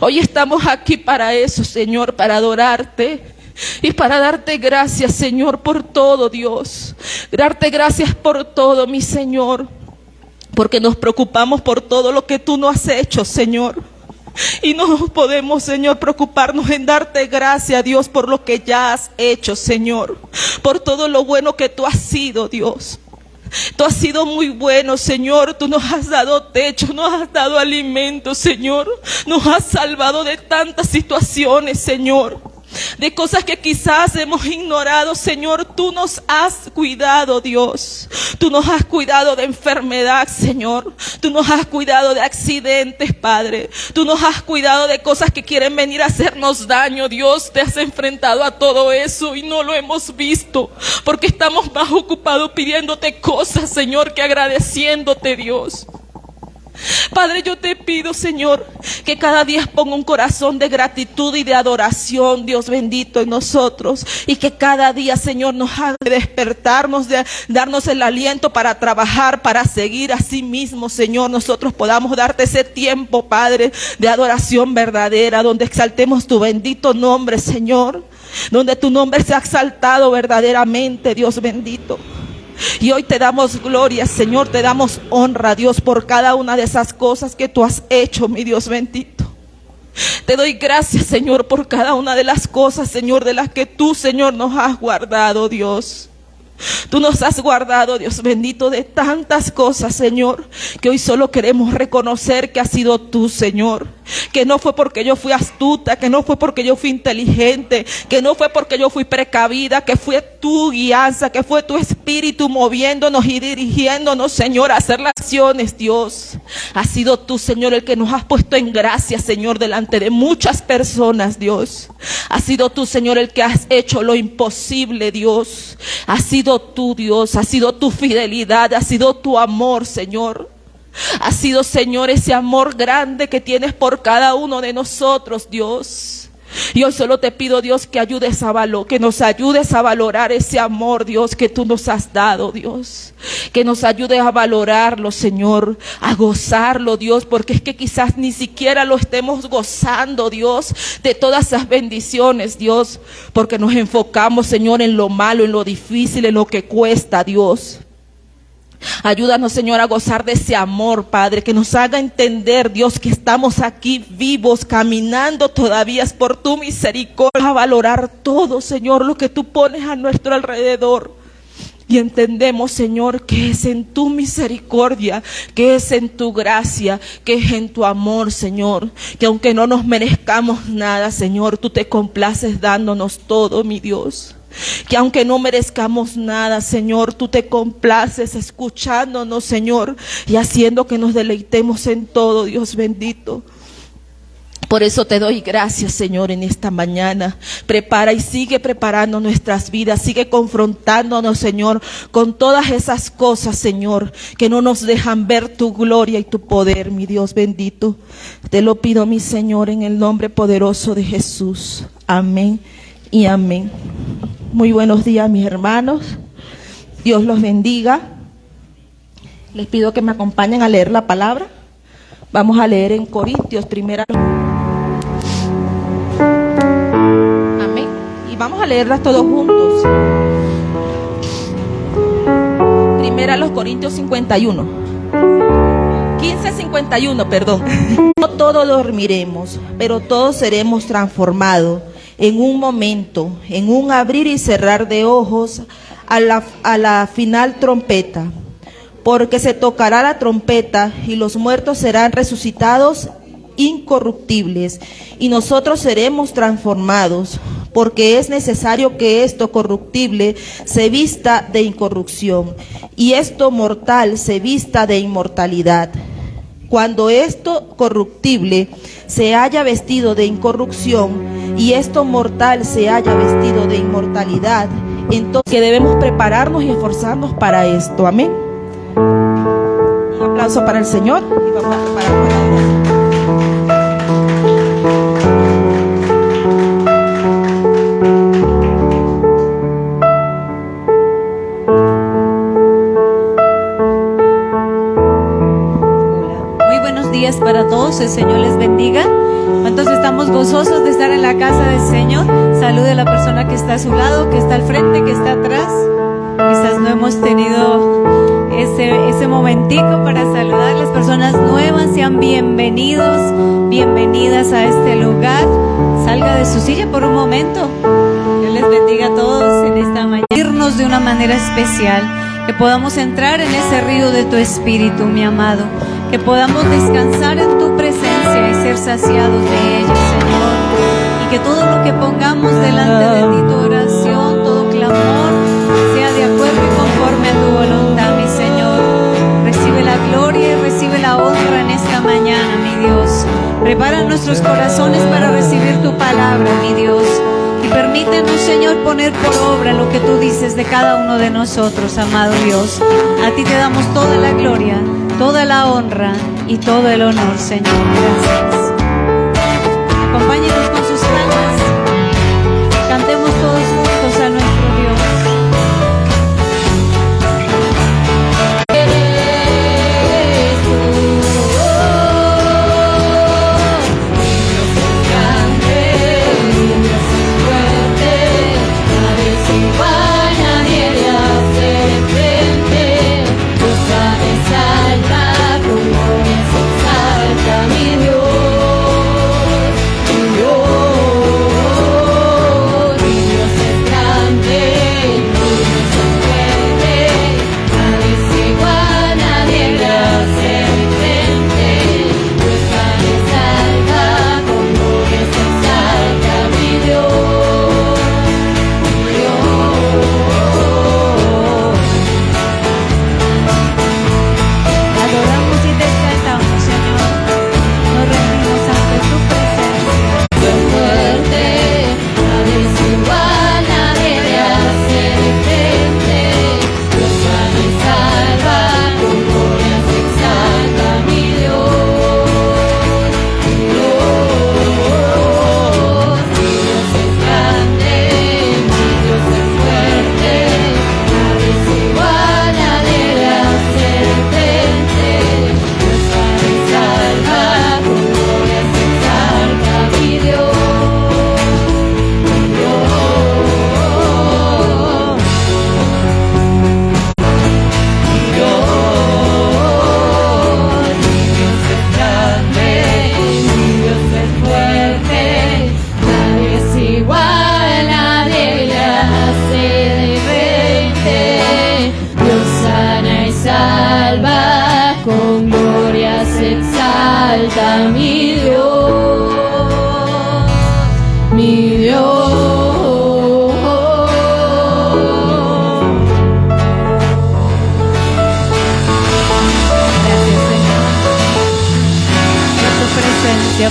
Hoy estamos aquí para eso, Señor, para adorarte y para darte gracias, Señor, por todo, Dios. Darte gracias por todo, mi Señor, porque nos preocupamos por todo lo que tú nos has hecho, Señor. Y no podemos, Señor, preocuparnos en darte gracias, Dios, por lo que ya has hecho, Señor, por todo lo bueno que tú has sido, Dios. Tú has sido muy bueno, Señor. Tú nos has dado techo, nos has dado alimento, Señor. Nos has salvado de tantas situaciones, Señor, de cosas que quizás hemos ignorado, Señor. Tú nos has cuidado, Dios. Tú nos has cuidado de enfermedad, Señor. Tú nos has cuidado de accidentes, Padre. Tú nos has cuidado de cosas que quieren venir a hacernos daño, Dios. Te has enfrentado a todo eso y no lo hemos visto, porque estamos más ocupados pidiéndote cosas, Señor, que agradeciéndote, Dios. Padre, yo te pido, Señor, que cada día ponga un corazón de gratitud y de adoración, Dios bendito, en nosotros. Y que cada día, Señor, nos haga despertarnos, de darnos el aliento para trabajar, para seguir así mismo, Señor. Nosotros podamos darte ese tiempo, Padre, de adoración verdadera, donde exaltemos tu bendito nombre, Señor. Donde tu nombre sea exaltado verdaderamente, Dios bendito. Y hoy te damos gloria, Señor, te damos honra, Dios, por cada una de esas cosas que tú has hecho, mi Dios bendito. Te doy gracias, Señor, por cada una de las cosas, Señor, de las que tú, Señor, nos has guardado, Dios. Tú nos has guardado, Dios bendito, de tantas cosas, Señor, que hoy solo queremos reconocer que has sido tú, Señor. Que no fue porque yo fui astuta, que no fue porque yo fui inteligente, que no fue porque yo fui precavida, que fue tu guianza, que fue tu espíritu moviéndonos y dirigiéndonos, Señor, a hacer las acciones, Dios. Has sido tú, Señor, el que nos has puesto en gracia, Señor, delante de muchas personas, Dios. Has sido tú, Señor, el que has hecho lo imposible, Dios. Has sido tú, Dios, ha sido tu fidelidad, ha sido tu amor, Señor. Ha sido, Señor, ese amor grande que tienes por cada uno de nosotros, Dios. Y hoy solo te pido, Dios, que que nos ayudes a valorar ese amor, Dios, que tú nos has dado, Dios. Que nos ayudes a valorarlo, Señor, a gozarlo, Dios, porque es que quizás ni siquiera lo estemos gozando, Dios, de todas esas bendiciones, Dios, porque nos enfocamos, Señor, en lo malo, en lo difícil, en lo que cuesta, Dios. Ayúdanos, Señor, a gozar de ese amor, Padre, que nos haga entender, Dios, que estamos aquí vivos, caminando todavía es por tu misericordia, a valorar todo, Señor, lo que tú pones a nuestro alrededor. Y entendemos, Señor, que es en tu misericordia, que es en tu gracia, que es en tu amor, Señor, que aunque no nos merezcamos nada, Señor, tú te complaces dándonos todo, mi Dios. Que aunque no merezcamos nada, Señor, tú te complaces escuchándonos, Señor, y haciendo que nos deleitemos en todo, Dios bendito. Por eso te doy gracias, Señor, en esta mañana. Prepara y sigue preparando nuestras vidas, sigue confrontándonos, Señor, con todas esas cosas, Señor, que no nos dejan ver tu gloria y tu poder, mi Dios bendito. Te lo pido, mi Señor, en el nombre poderoso de Jesús. Amén y amén. Muy buenos días, mis hermanos. Dios los bendiga. Les pido que me acompañen a leer la palabra. Vamos a leer en Corintios, primera. Amén. Y vamos a leerlas todos juntos. Primera los Corintios 51. 15:51, perdón. No todos dormiremos, pero todos seremos transformados en un momento, en un abrir y cerrar de ojos, a la final trompeta. Porque se tocará la trompeta y los muertos serán resucitados incorruptibles y nosotros seremos transformados, porque es necesario que esto corruptible se vista de incorrupción y esto mortal se vista de inmortalidad. Cuando esto corruptible se haya vestido de incorrupción y esto mortal se haya vestido de inmortalidad, entonces que debemos prepararnos y esforzarnos para esto. Amén. Un aplauso para el Señor y vamos a prepararnos para orar. Para todos, el Señor les bendiga. ¿Cuántos están estamos gozosos de estar en la casa del Señor. Salude a la persona que está a su lado, que está al frente, que está atrás. Quizás no hemos tenido ese momentico para saludar. Las personas nuevas sean bienvenidos, bienvenidas a este lugar. Salga de su silla por un momento. Dios les bendiga a todos en esta mañana. Irnos de una manera especial, que podamos entrar en ese río de tu espíritu, mi amado, que podamos descansar en tu presencia y ser saciados de ella, Señor, y que todo lo que pongamos delante de ti, tu oración, todo clamor, sea de acuerdo y conforme a tu voluntad, mi Señor. Recibe la gloria y recibe la honra en esta mañana, mi Dios. Prepara nuestros corazones para recibir tu palabra, mi Dios. Y permítenos, Señor, poner por obra lo que tú dices de cada uno de nosotros, amado Dios. A ti te damos toda la gloria, toda la honra y todo el honor, Señor. Gracias. Acompáñenos con sus palmas. Cantemos todos juntos a nuestro Dios.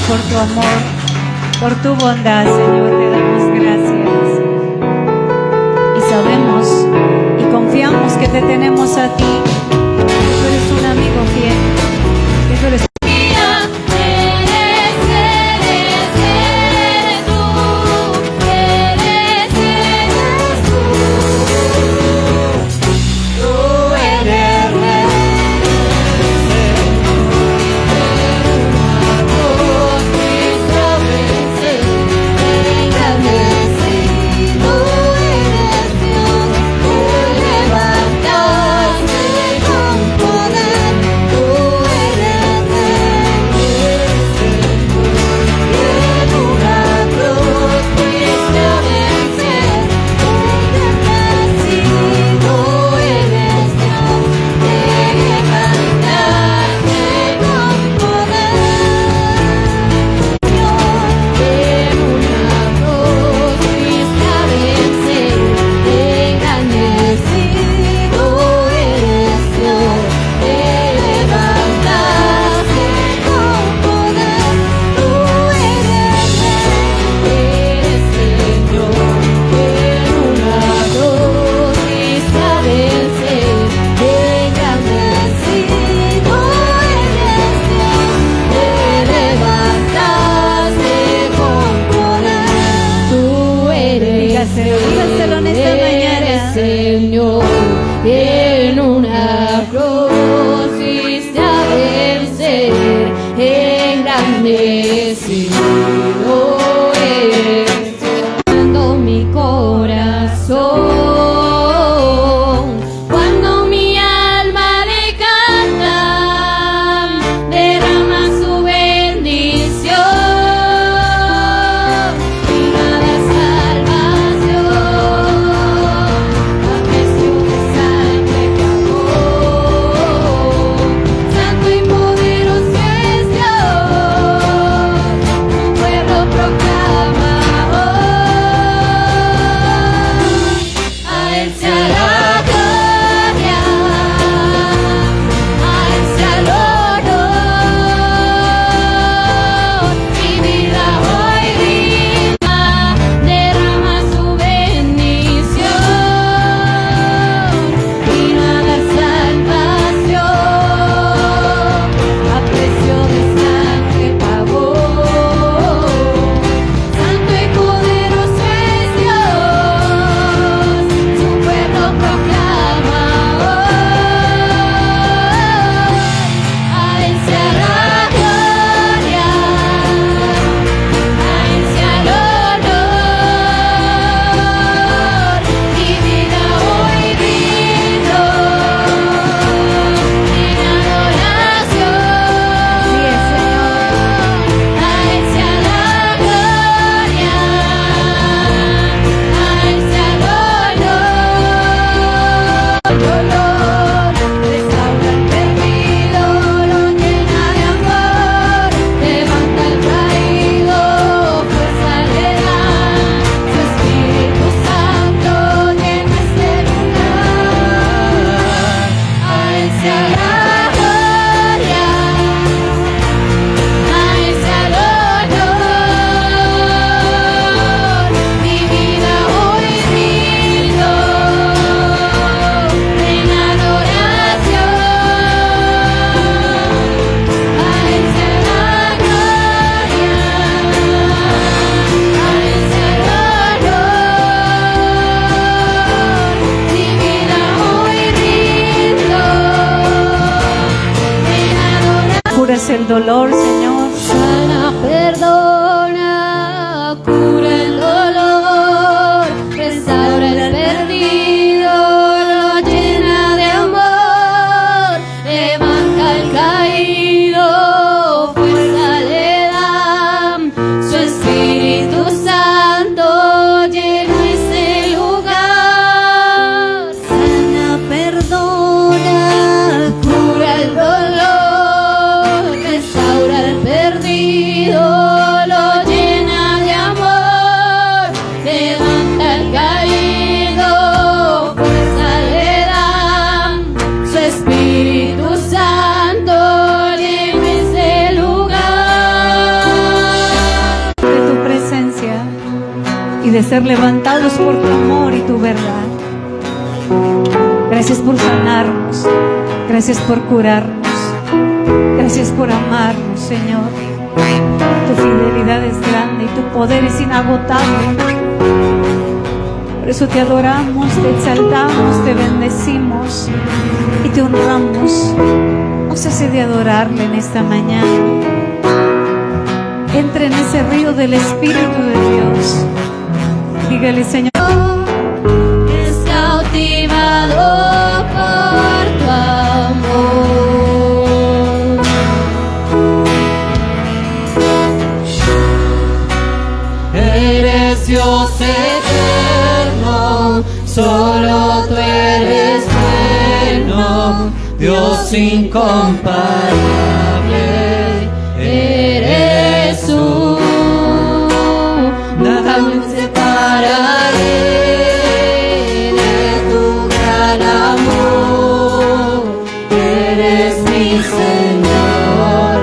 Por tu amor, por tu bondad, Señor, te damos gracias. Y sabemos y confiamos que te tenemos a ti, que tú eres un amigo fiel, que tú eres poder, tú eres el dolor, Señor. Sana, perdona, cura el dolor, restaura el perdido, lo llena de amor, levanta el caído, fuerza le da, su Espíritu Santo llena este lugar. Sana, perdona, cura el dolor, restaura el perdido, lo llena de amor, levanta el caído, fuerza le da, su Espíritu Santo llena este lugar. De tu presencia y de ser levantados por tu amor y tu verdad. Gracias por sanarnos, gracias por curarnos, gracias por amarnos, Señor. Tu fidelidad es grande y tu poder es inagotable. Por eso te adoramos, te exaltamos, te bendecimos y te honramos. Nos hace de adorarle en esta mañana. Entra en ese río del Espíritu de Dios. Dígale, Señor. Es cautivado por tu amor. Eres Dios eterno, solo tú eres bueno, Dios incomparable, eres tú. Nada me separaré de tu gran amor. Eres mi Señor,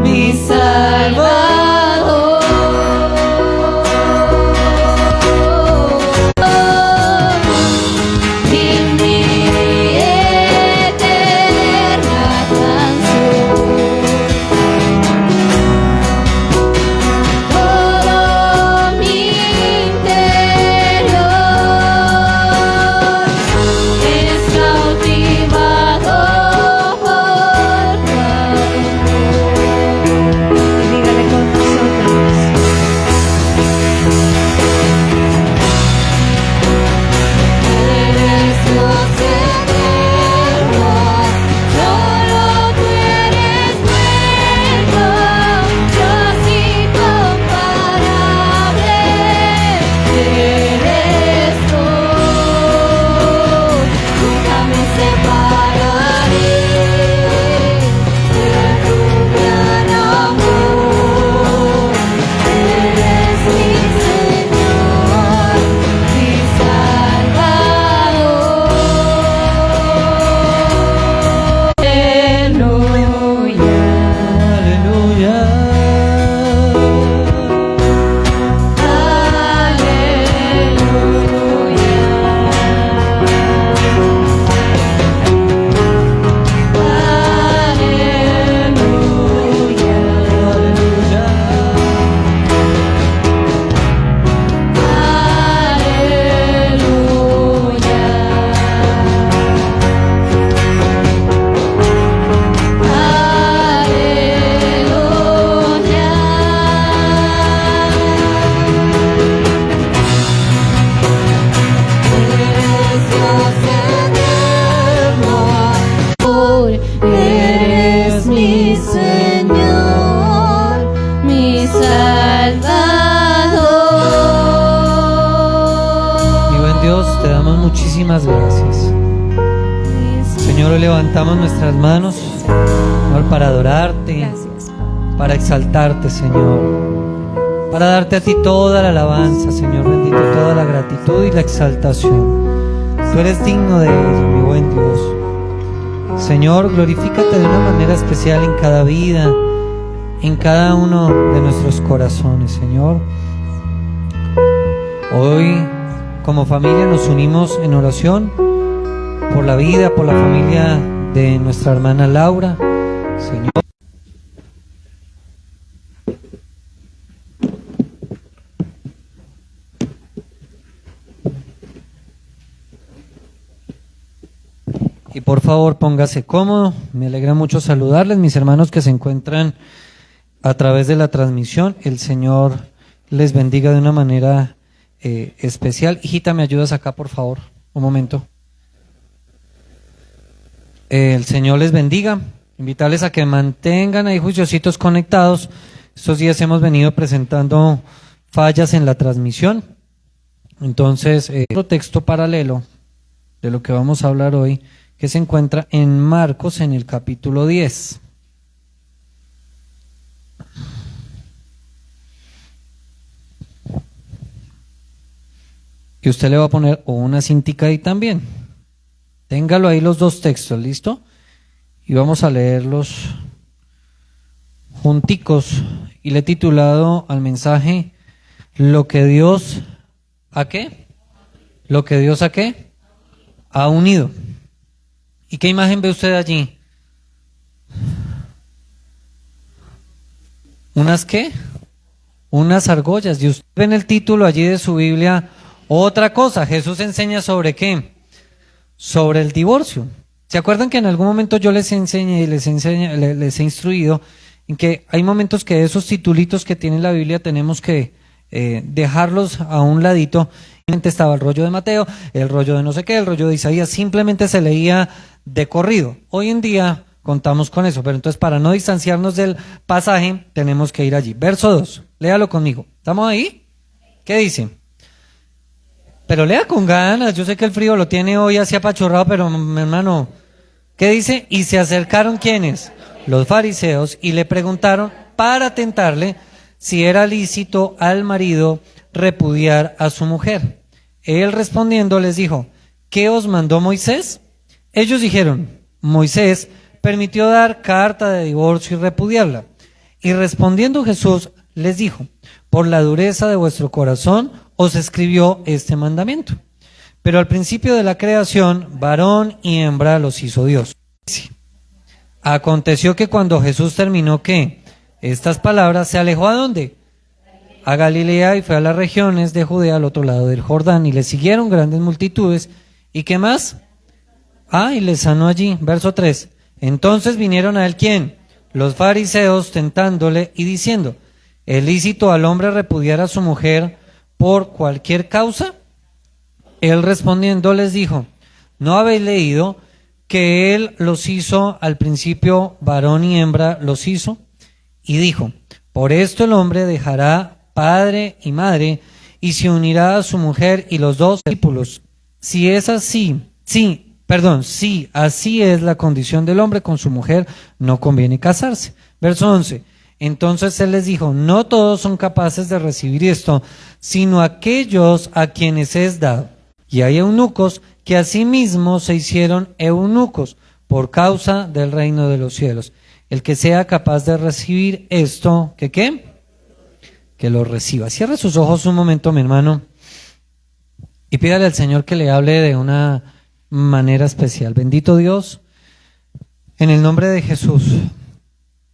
mi Salvador. Y mi eterna canción damos muchísimas gracias. Señor, hoy levantamos nuestras manos, Señor, para adorarte, Gracias. para exaltarte, Señor, para darte a ti toda la alabanza, Señor bendito, toda la gratitud y la exaltación. Tú eres digno de ello, mi buen Dios. Señor, glorifícate de una manera especial en cada vida, en cada uno de nuestros corazones, Señor. Hoy, como familia, nos unimos en oración por la vida, por la familia de nuestra hermana Laura, Señor. Y por favor, póngase cómodo. Me alegra mucho saludarles, mis hermanos que se encuentran a través de la transmisión. El Señor les bendiga de una manera especial. Hijita, ¿me ayudas acá, por favor? Un momento. El Señor les bendiga. Invitarles a que mantengan ahí juiciositos conectados. Estos días hemos venido presentando fallas en la transmisión. Entonces, otro texto paralelo de lo que vamos a hablar hoy, que se encuentra en Marcos, en el capítulo 10. Y usted le va a poner una cintica ahí también. Téngalo ahí los dos textos, ¿listo? Y vamos a leerlos junticos. Y le he titulado al mensaje, lo que Dios, ¿a qué? Lo que Dios, ¿a qué? Ha unido. ¿Y qué imagen ve usted allí? ¿Unas qué? Unas argollas. Y usted ve en el título allí de su Biblia otra cosa. Jesús enseña sobre qué. Sobre el divorcio. ¿Se acuerdan que en algún momento yo les enseñé y les he instruido en que hay momentos que esos titulitos que tiene la Biblia tenemos que dejarlos a un ladito? Estaba el rollo de Mateo, el rollo de no sé qué, el rollo de Isaías, simplemente se leía de corrido. Hoy en día contamos con eso, pero entonces para no distanciarnos del pasaje tenemos que ir allí. Verso 2, léalo conmigo. ¿Estamos ahí? ¿Qué dice? Pero lea con ganas, yo sé que el frío lo tiene hoy así apachurrado, pero mi hermano, ¿qué dice? Y se acercaron ¿quiénes? Los fariseos, y le preguntaron para tentarle si era lícito al marido repudiar a su mujer. Él respondiendo les dijo, ¿qué os mandó Moisés? Ellos dijeron, Moisés permitió dar carta de divorcio y repudiarla. Y respondiendo Jesús les dijo, por la dureza de vuestro corazón os escribió este mandamiento. Pero al principio de la creación, varón y hembra los hizo Dios. Aconteció que cuando Jesús terminó ¿qué? Estas palabras, se alejó ¿a dónde? A Galilea, y fue a las regiones de Judea al otro lado del Jordán, y le siguieron grandes multitudes. ¿Y qué más? Y le sanó allí. Verso 3. Entonces vinieron a él ¿quién? Los fariseos, tentándole y diciendo, ¿es lícito al hombre repudiar a su mujer por cualquier causa? Él respondiendo les dijo, ¿no habéis leído que él los hizo al principio varón y hembra los hizo? Y dijo, por esto el hombre dejará padre y madre, y se unirá a su mujer, y los dos discípulos. Si es así, si así es la condición del hombre con su mujer, no conviene casarse. Verso 11. Entonces él les dijo, no todos son capaces de recibir esto, sino aquellos a quienes es dado. Y hay eunucos que asimismo se hicieron eunucos por causa del reino de los cielos. El que sea capaz de recibir esto, ¿que qué? Que lo reciba. Cierre sus ojos un momento, mi hermano, y pídale al Señor que le hable de una manera especial. Bendito Dios, en el nombre de Jesús,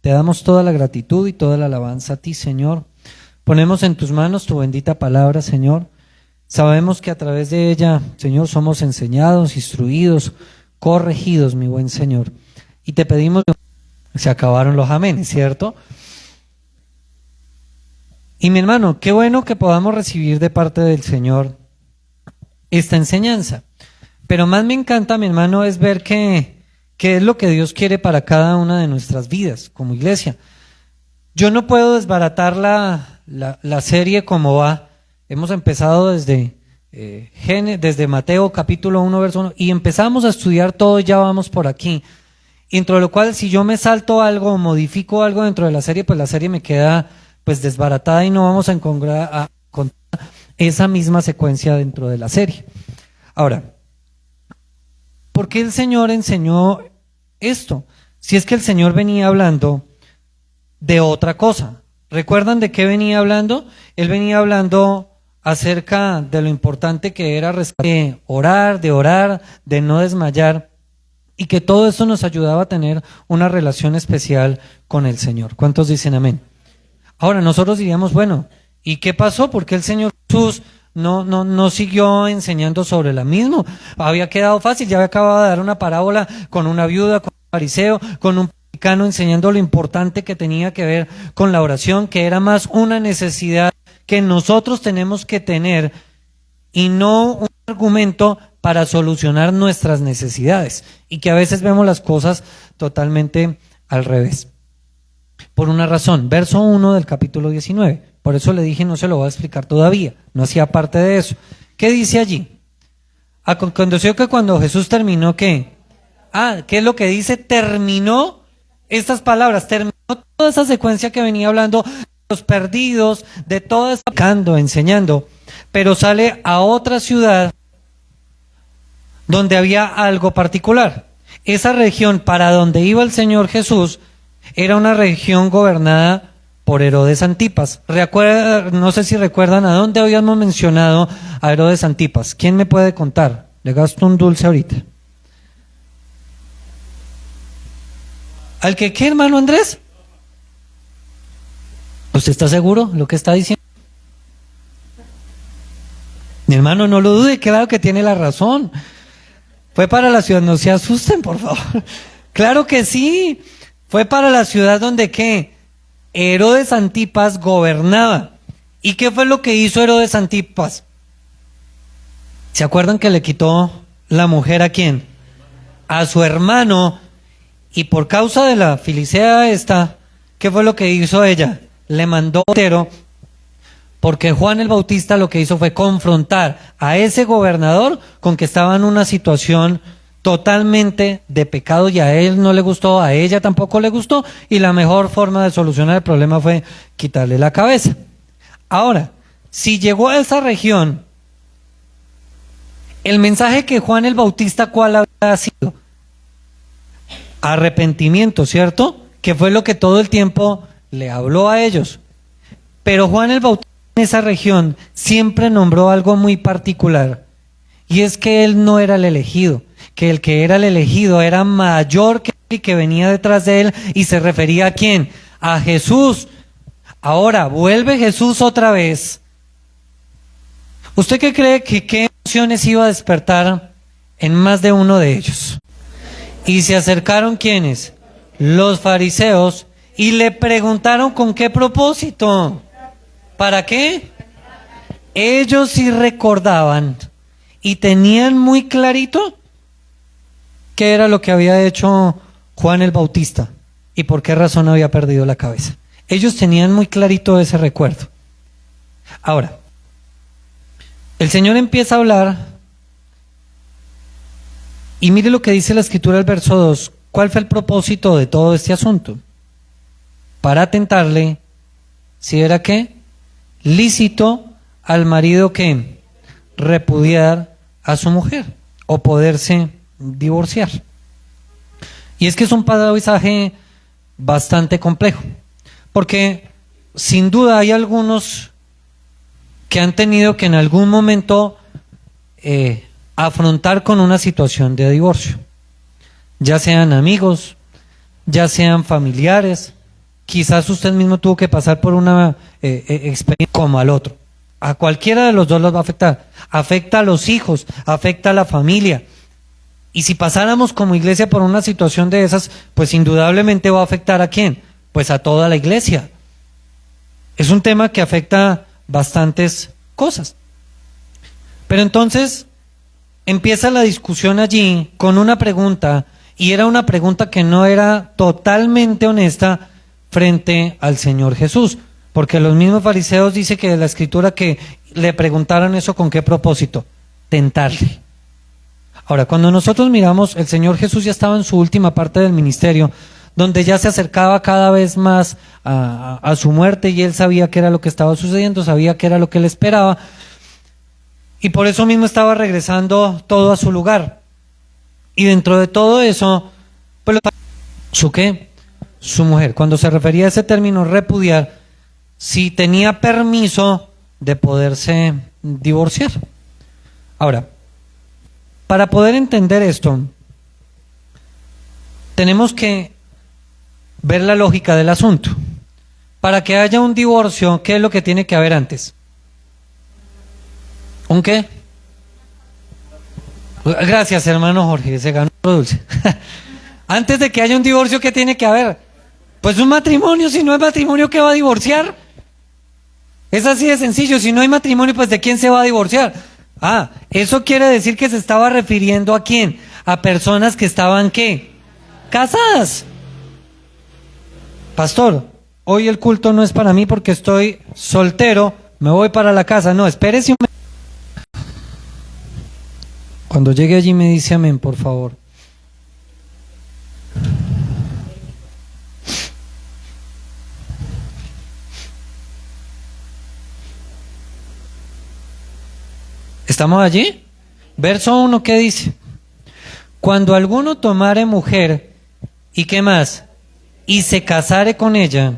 te damos toda la gratitud y toda la alabanza a ti, Señor. Ponemos en tus manos tu bendita palabra, Señor. Sabemos que a través de ella, Señor, somos enseñados, instruidos, corregidos, mi buen Señor. Y te pedimos, se acabaron los amenes, ¿cierto? Y mi hermano, qué bueno que podamos recibir de parte del Señor esta enseñanza. Pero más me encanta, mi hermano, es ver qué es lo que Dios quiere para cada una de nuestras vidas como iglesia. Yo no puedo desbaratar la serie como va. Hemos empezado desde desde Mateo capítulo 1, verso 1, y empezamos a estudiar todo, ya vamos por aquí. Dentro de lo cual, si yo me salto algo o modifico algo dentro de la serie, pues la serie me queda pues desbaratada y no vamos a encontrar esa misma secuencia dentro de la serie. Ahora, ¿por qué el Señor enseñó esto? Si es que el Señor venía hablando de otra cosa. ¿Recuerdan de qué venía hablando? Él venía hablando acerca de lo importante que era de orar, de no desmayar, y que todo eso nos ayudaba a tener una relación especial con el Señor. ¿Cuántos dicen amén? Ahora nosotros diríamos, bueno, ¿y qué pasó? ¿Por qué el Señor Jesús no siguió enseñando sobre la misma? Había quedado fácil, ya había acabado de dar una parábola con una viuda, con un fariseo, con un publicano, enseñando lo importante que tenía que ver con la oración, que era más una necesidad que nosotros tenemos que tener y no un argumento para solucionar nuestras necesidades, y que a veces vemos las cosas totalmente al revés. Por una razón, verso 1 del capítulo 19, por eso le dije no se lo voy a explicar todavía, no hacía parte de eso. ¿Qué dice allí? Aconteció que cuando Jesús terminó, ¿qué? ¿Qué es lo que dice? Terminó estas palabras, terminó toda esa secuencia que venía hablando de los perdidos, de toda esa enseñando, pero sale a otra ciudad donde había algo particular. Esa región para donde iba el Señor Jesús era una región gobernada por Herodes Antipas. No sé si recuerdan a dónde habíamos mencionado a Herodes Antipas. ¿Quién me puede contar? Le gasto un dulce ahorita. ¿Al que qué, hermano Andrés? ¿Usted está seguro de lo que está diciendo? Mi hermano, no lo dude, claro que tiene la razón. Fue para la ciudad, no se asusten, por favor. Claro que sí, fue para la ciudad donde ¿qué? Herodes Antipas gobernaba. ¿Y qué fue lo que hizo Herodes Antipas? ¿Se acuerdan que le quitó la mujer a quién? A su hermano. Y por causa de la filistea esta, ¿qué fue lo que hizo ella? Le mandó entero, porque Juan el Bautista lo que hizo fue confrontar a ese gobernador con que estaba en una situación totalmente de pecado, y a él no le gustó, a ella tampoco le gustó, y la mejor forma de solucionar el problema fue quitarle la cabeza. Ahora, si llegó a esa región, el mensaje que Juan el Bautista, ¿cuál había sido? Arrepentimiento, ¿cierto? Que fue lo que todo el tiempo le habló a ellos. Pero Juan el Bautista en esa región siempre nombró algo muy particular, y es que él no era el elegido, que el que era el elegido era mayor que el que venía detrás de él, y se refería ¿a quién? A Jesús. Ahora, vuelve Jesús otra vez. ¿Usted qué cree que qué emociones iba a despertar en más de uno de ellos? Y se acercaron ¿quiénes? Los fariseos, y le preguntaron ¿con qué propósito? ¿Para qué? Ellos sí recordaban y tenían muy clarito qué era lo que había hecho Juan el Bautista y por qué razón había perdido la cabeza. Ellos tenían muy clarito ese recuerdo. Ahora, el Señor empieza a hablar y mire lo que dice la Escritura, el verso 2. ¿Cuál fue el propósito de todo este asunto? Para tentarle, si era ¿qué? Lícito al marido que repudiar a su mujer o poderse divorciar. Y es que es un pasaje bastante complejo, porque sin duda hay algunos que han tenido que en algún momento afrontar con una situación de divorcio, ya sean amigos, ya sean familiares. Quizás usted mismo tuvo que pasar por una experiencia como al otro. A cualquiera de los dos los va a afectar. Afecta a los hijos, afecta a la familia. Y si pasáramos como iglesia por una situación de esas, pues indudablemente va a afectar ¿a quién? Pues a toda la iglesia. Es un tema que afecta bastantes cosas. Pero entonces empieza la discusión allí con una pregunta, y era una pregunta que no era totalmente honesta frente al Señor Jesús, porque los mismos fariseos dice que de la Escritura que le preguntaron eso con qué propósito, tentarle. Ahora, cuando nosotros miramos, el Señor Jesús ya estaba en su última parte del ministerio, donde ya se acercaba cada vez más a su muerte y él sabía qué era lo que estaba sucediendo, sabía qué era lo que le esperaba y por eso mismo estaba regresando todo a su lugar. Y dentro de todo eso, pues, ¿su qué? Su mujer. Cuando se refería a ese término repudiar, si tenía permiso de poderse divorciar. Ahora, para poder entender esto, tenemos que ver la lógica del asunto. Para que haya un divorcio, ¿qué es lo que tiene que haber antes? ¿Un qué? Gracias, hermano Jorge, se ganó lo dulce. Antes de que haya un divorcio, ¿qué tiene que haber? Pues un matrimonio. Si no hay matrimonio, ¿qué va a divorciar? Es así de sencillo. Si no hay matrimonio, pues ¿de quién se va a divorciar? Ah, eso quiere decir que se estaba refiriendo ¿a quién? A personas que estaban ¿qué? Casadas. Pastor, hoy el culto no es para mí porque estoy soltero, me voy para la casa. No, espérese un momento. Cuando llegue allí me dice amén, por favor. ¿Estamos allí? Verso 1, ¿qué dice? Cuando alguno tomare mujer, ¿y qué más? Y se casare con ella,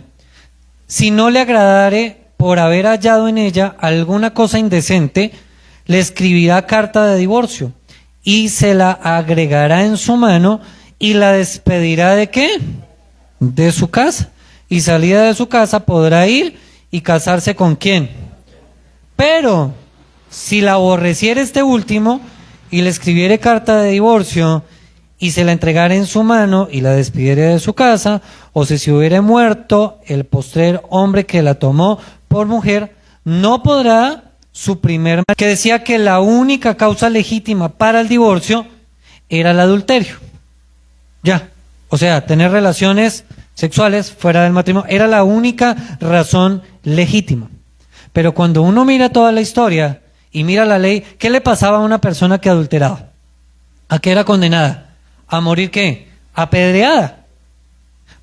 si no le agradare por haber hallado en ella alguna cosa indecente, le escribirá carta de divorcio y se la agregará en su mano y la despedirá ¿de qué? De su casa. Y salida de su casa podrá ir y casarse con quién. Pero si la aborreciere este último y le escribiere carta de divorcio y se la entregara en su mano y la despidiere de su casa, o si se hubiere muerto el postrer hombre que la tomó por mujer, no podrá su primer marido, que decía que la única causa legítima para el divorcio era el adulterio. Ya, o sea, tener relaciones sexuales fuera del matrimonio era la única razón legítima. Pero cuando uno mira toda la historia y mira la ley, ¿qué le pasaba a una persona que adulteraba? ¿A qué era condenada? ¿A morir qué? Apedreada.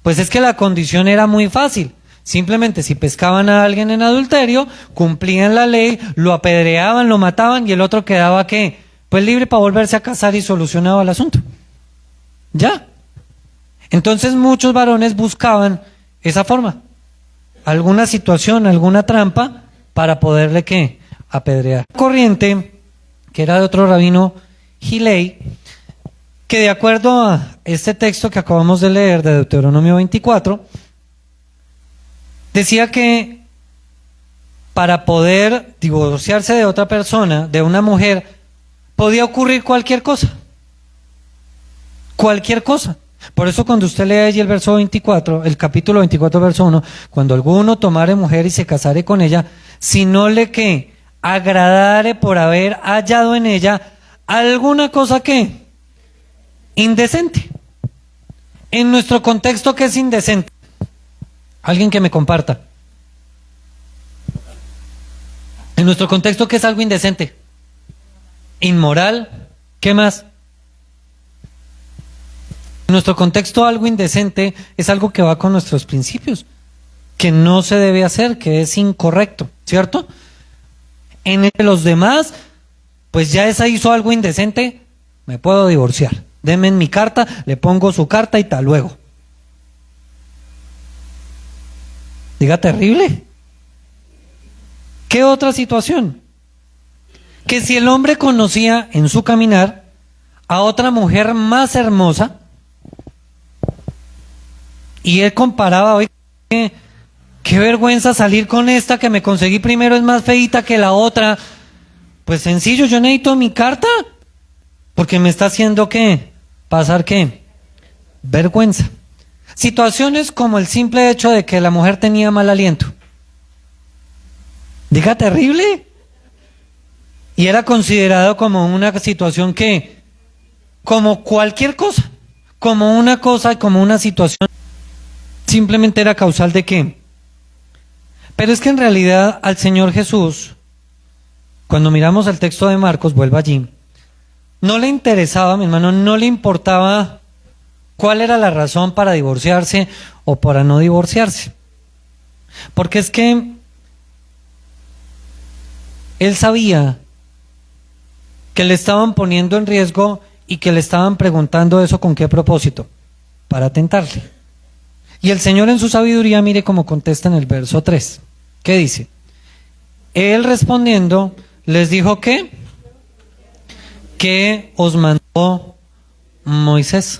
Pues es que la condición era muy fácil. Simplemente si pescaban a alguien en adulterio, cumplían la ley, lo apedreaban, lo mataban y el otro quedaba ¿qué? Pues libre para volverse a casar y solucionaba el asunto. Ya. Entonces muchos varones buscaban esa forma, alguna situación, alguna trampa para poderle ¿qué? Apedrear. Corriente, que era de otro rabino, Gilei, que de acuerdo a este texto que acabamos de leer de Deuteronomio 24, decía que para poder divorciarse de otra persona, de una mujer, podía ocurrir cualquier cosa. Cualquier cosa. Por eso cuando usted lee allí el verso 24, el capítulo 24, verso 1, cuando alguno tomare mujer y se casare con ella, si no le que agradare por haber hallado en ella alguna cosa que indecente. En nuestro contexto, ¿qué es indecente? Alguien que me comparta. En nuestro contexto, ¿qué es algo indecente? Inmoral. ¿Qué más? En nuestro contexto, algo indecente es algo que va con nuestros principios, que no se debe hacer, que es incorrecto, ¿cierto? En los demás, pues ya esa hizo algo indecente, me puedo divorciar. Denme mi carta, le pongo su carta y tal luego. Diga terrible. ¿Qué otra situación? Que si el hombre conocía en su caminar a otra mujer más hermosa y él comparaba, oye, qué vergüenza salir con esta que me conseguí primero, es más feíta que la otra. Pues sencillo, yo necesito mi carta porque me está haciendo ¿qué? Pasar ¿qué? Vergüenza. Situaciones como el simple hecho de que la mujer tenía mal aliento. Diga terrible. Y era considerado como una situación que, como cualquier cosa, como una cosa, como una situación, simplemente era causal de qué. Pero es que en realidad al Señor Jesús cuando miramos el texto de Marcos, vuelvo allí, no le interesaba, mi hermano, no le importaba cuál era la razón para divorciarse o para no divorciarse. Porque es que él sabía que le estaban poniendo en riesgo y que le estaban preguntando eso con qué propósito, para tentarle. Y el Señor en su sabiduría, mire cómo contesta en el verso 3. ¿Qué dice? Él respondiendo les dijo que os mandó Moisés.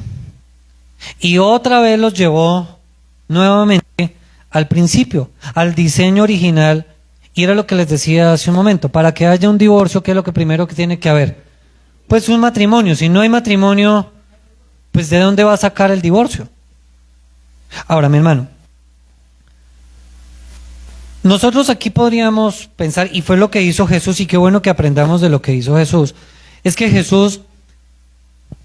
Y otra vez los llevó nuevamente al principio, al diseño original. Y era lo que les decía hace un momento, para que haya un divorcio, ¿qué es lo que primero que tiene que haber? Pues un matrimonio. Si no hay matrimonio, pues ¿de dónde va a sacar el divorcio? Ahora, mi hermano, nosotros aquí podríamos pensar, y fue lo que hizo Jesús, y qué bueno que aprendamos de lo que hizo Jesús, es que Jesús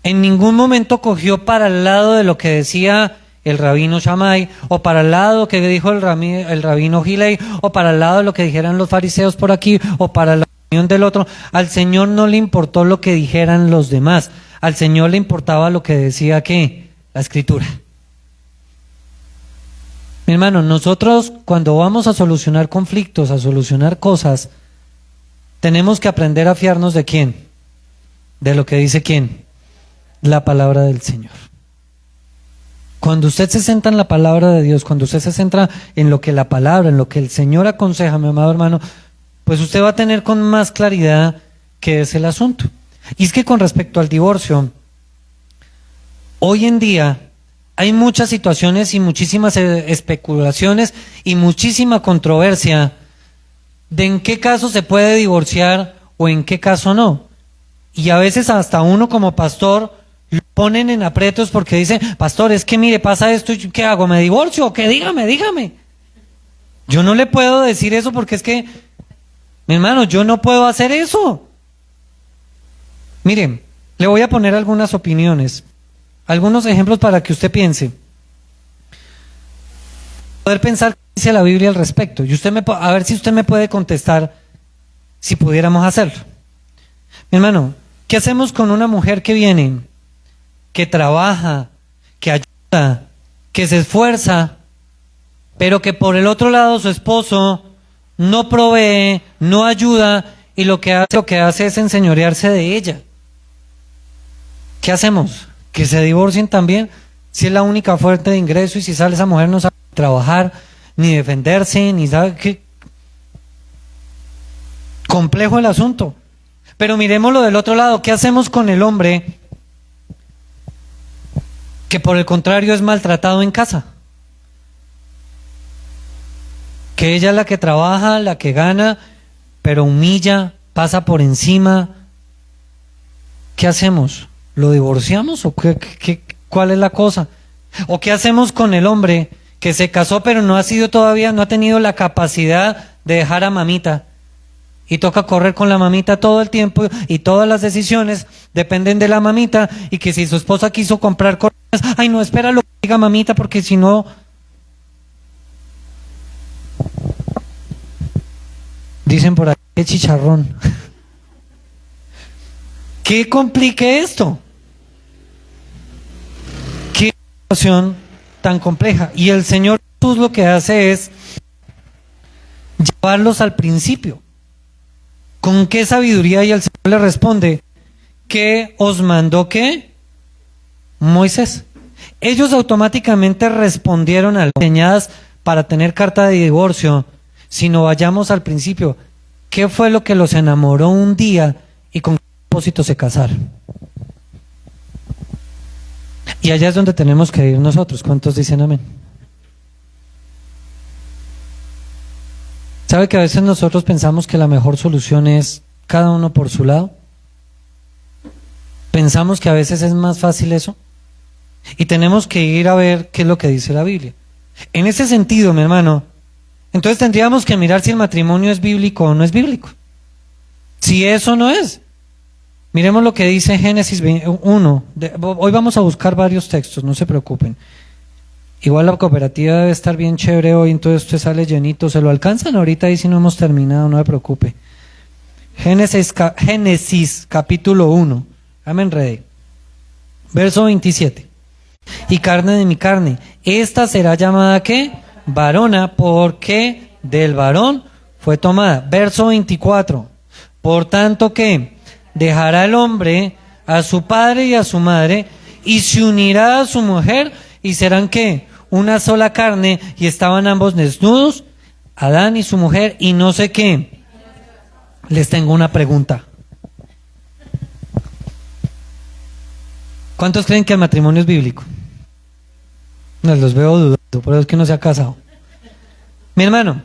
en ningún momento cogió para el lado de lo que decía el rabino Shammai, o para el lado que dijo el rabino Gilei, o para el lado de lo que dijeran los fariseos por aquí, o para la opinión del otro. Al Señor no le importó lo que dijeran los demás, al Señor le importaba lo que decía ¿qué? La Escritura. Mi hermano, nosotros cuando vamos a solucionar conflictos, a solucionar cosas, tenemos que aprender a fiarnos ¿de quién? De lo que dice ¿quién? La palabra del Señor. Cuando usted se centra en la palabra de Dios, cuando usted se centra en lo que la palabra, en lo que el Señor aconseja, mi amado hermano, pues usted va a tener con más claridad qué es el asunto. Y es que con respecto al divorcio, hoy en día hay muchas situaciones y muchísimas especulaciones y muchísima controversia de en qué caso se puede divorciar o en qué caso no. Y a veces hasta uno como pastor lo ponen en aprietos porque dice, pastor, es que mire, pasa esto, ¿qué hago? ¿Me divorcio o qué? Dígame. Yo no le puedo decir eso porque es que, mi hermano, yo no puedo hacer eso. Miren, le voy a poner algunas opiniones, algunos ejemplos para que usted piense. Poder pensar qué dice la Biblia al respecto. Y usted a ver si usted me puede contestar si pudiéramos hacerlo. Mi hermano, ¿qué hacemos con una mujer que viene, que trabaja, que ayuda, que se esfuerza, pero que por el otro lado su esposo no provee, no ayuda y lo que hace es enseñorearse de ella? ¿Qué hacemos? ¿Que se divorcien también? Si es la única fuente de ingreso y si sale esa mujer no sabe trabajar, ni defenderse, ni sabe qué. Complejo el asunto. Pero miremoslo del otro lado. ¿Qué hacemos con el hombre que por el contrario es maltratado en casa? Que ella es la que trabaja, la que gana, pero humilla, pasa por encima. ¿Qué hacemos? ¿Lo divorciamos o cuál es la cosa? ¿O qué hacemos con el hombre que se casó pero no ha tenido la capacidad de dejar a mamita? Y toca correr con la mamita todo el tiempo y todas las decisiones dependen de la mamita, y que si su esposa quiso comprar cosas, ay no, espera lo que diga mamita porque si no... Dicen por ahí, qué chicharrón. ¿Qué complique esto? ¿Qué situación tan compleja? Y el Señor Jesús lo que hace es llevarlos al principio. ¿Con qué sabiduría? Y el Señor le responde, ¿qué os mandó qué? Moisés. Ellos automáticamente respondieron a las señadas para tener carta de divorcio, sino vayamos al principio. ¿Qué fue lo que los enamoró un día y con qué propósito se casaron? Y allá es donde tenemos que ir nosotros. ¿Cuántos dicen amén? ¿Sabe que a veces nosotros pensamos que la mejor solución es cada uno por su lado? Pensamos que a veces es más fácil eso. Y tenemos que ir a ver qué es lo que dice la Biblia. En ese sentido, mi hermano, entonces tendríamos que mirar si el matrimonio es bíblico o no es bíblico. Si eso no es. Miremos lo que dice Génesis 1. Hoy vamos a buscar varios textos, no se preocupen. Igual la cooperativa debe estar bien chévere hoy, entonces usted sale llenito. ¿Se lo alcanzan ahorita ahí si no hemos terminado? No se preocupe. Génesis capítulo 1. Ya me enredé. Verso 27. Y carne de mi carne. Esta será llamada ¿qué? Varona, porque del varón fue tomada. Verso 24. Por tanto que dejará el hombre a su padre y a su madre y se unirá a su mujer y serán ¿qué? Una sola carne, y estaban ambos desnudos, Adán y su mujer, y no sé qué. Les tengo una pregunta. ¿Cuántos creen que el matrimonio es bíblico? No, los veo dudando, por eso es que no se ha casado. Mi hermano,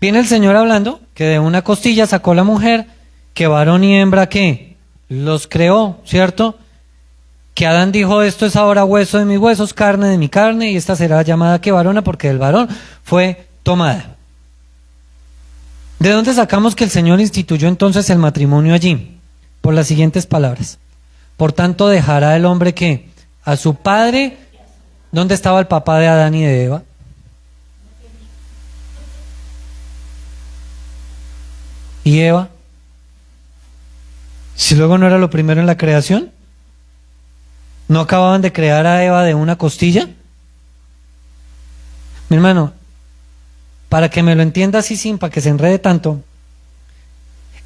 viene el Señor hablando que de una costilla sacó la mujer, que varón y hembra ¿qué? Los creó, ¿cierto? Que Adán dijo, esto es ahora hueso de mis huesos, carne de mi carne, y esta será llamada que varona, porque del varón fue tomada. ¿De dónde sacamos que el Señor instituyó entonces el matrimonio allí? Por las siguientes palabras. Por tanto dejará el hombre ¿qué? A su padre. ¿Dónde estaba el papá de Adán y de Eva? ¿Y Eva? Si luego no era lo primero en la creación. ¿No acababan de crear a Eva de una costilla? Mi hermano, para que me lo entienda así sin para que se enrede tanto,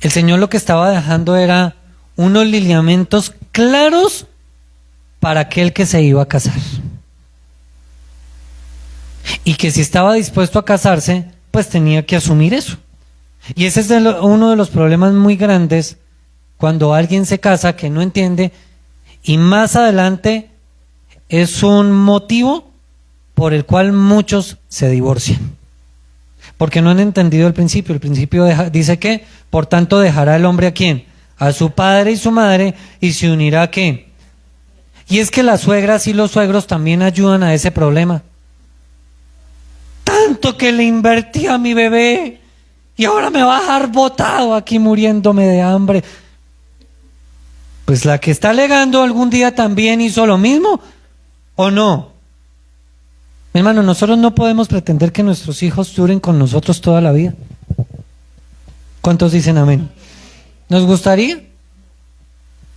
el Señor lo que estaba dejando era unos lineamientos claros para aquel que se iba a casar. Y que si estaba dispuesto a casarse, pues tenía que asumir eso. Y ese es uno de los problemas muy grandes cuando alguien se casa que no entiende, y más adelante es un motivo por el cual muchos se divorcian. Porque no han entendido el principio. El principio dice que, por tanto, dejará el hombre ¿a quién? A su padre y su madre, y se unirá ¿a qué? Y es que las suegras y los suegros también ayudan a ese problema. Tanto que le invertí a mi bebé, y ahora me va a dejar botado aquí muriéndome de hambre. Pues la que está alegando algún día también hizo lo mismo, ¿o no? Mi hermano, nosotros no podemos pretender que nuestros hijos duren con nosotros toda la vida. ¿Cuántos dicen amén? ¿Nos gustaría?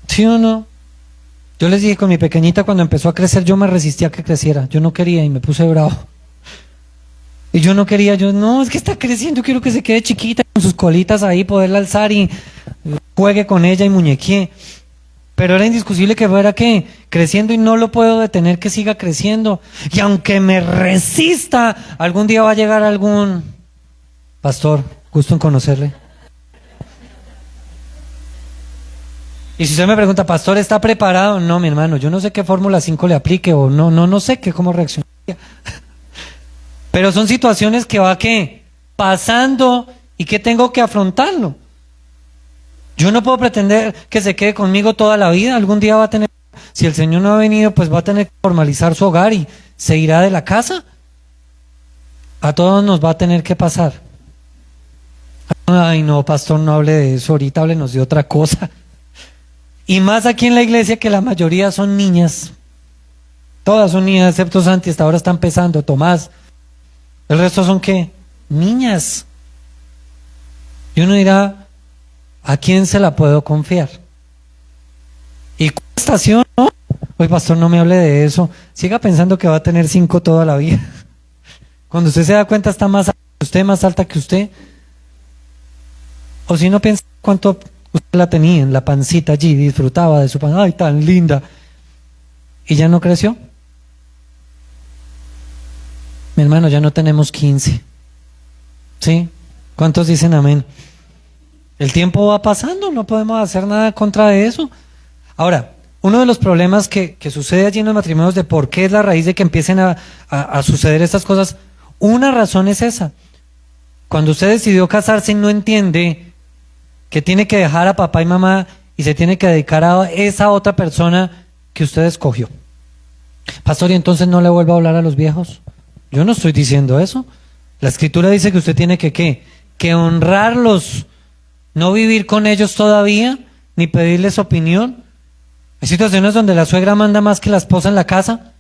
¿Sí o no? Yo les dije con mi pequeñita cuando empezó a crecer, yo me resistía a que creciera. Yo no quería y me puse bravo. Y yo no quería, no, es que está creciendo, quiero que se quede chiquita con sus colitas ahí, poderla alzar y juegue con ella y muñequee. Pero era indiscutible que fuera que creciendo y no lo puedo detener que siga creciendo. Y aunque me resista, algún día va a llegar algún pastor, gusto en conocerle. Y si usted me pregunta, pastor, ¿está preparado? No, mi hermano, yo no sé qué Fórmula 5 le aplique o no sé cómo reaccionaría. Pero son situaciones que va ¿qué? Pasando y que tengo que afrontarlo. Yo no puedo pretender que se quede conmigo toda la vida. Algún día va a tener, si el Señor no ha venido, pues va a tener que formalizar su hogar y se irá de la casa. A todos nos va a tener que pasar. Ay, no, pastor, no hable de eso. Ahorita háblenos de otra cosa. Y más aquí en la iglesia, que la mayoría son niñas. Todas son niñas, excepto Santi, hasta ahora está empezando, Tomás. El resto son ¿qué? Niñas. Y uno dirá, ¿a quién se la puedo confiar? ¿Y cuesta, sí o no? Oye, pastor, no me hable de eso. Siga pensando que va a tener 5 toda la vida. Cuando usted se da cuenta está más alta que usted, más alta que usted. O si no piensa cuánto usted la tenía en la pancita allí, disfrutaba de su pan. Ay, tan linda. ¿Y ya no creció? Mi hermano, ya no tenemos 15. ¿Sí? ¿Cuántos dicen amén? El tiempo va pasando, no podemos hacer nada contra eso. Ahora, uno de los problemas que sucede allí en los matrimonios, de por qué es la raíz de que empiecen a suceder estas cosas, una razón es esa. Cuando usted decidió casarse, no entiende que tiene que dejar a papá y mamá y se tiene que dedicar a esa otra persona que usted escogió. Pastor, ¿y entonces no le vuelvo a hablar a los viejos? Yo no estoy diciendo eso. La Escritura dice que usted tiene que ¿qué? Que honrarlos, no vivir con ellos todavía, ni pedirles opinión. Hay situaciones donde la suegra manda más que la esposa en la casa.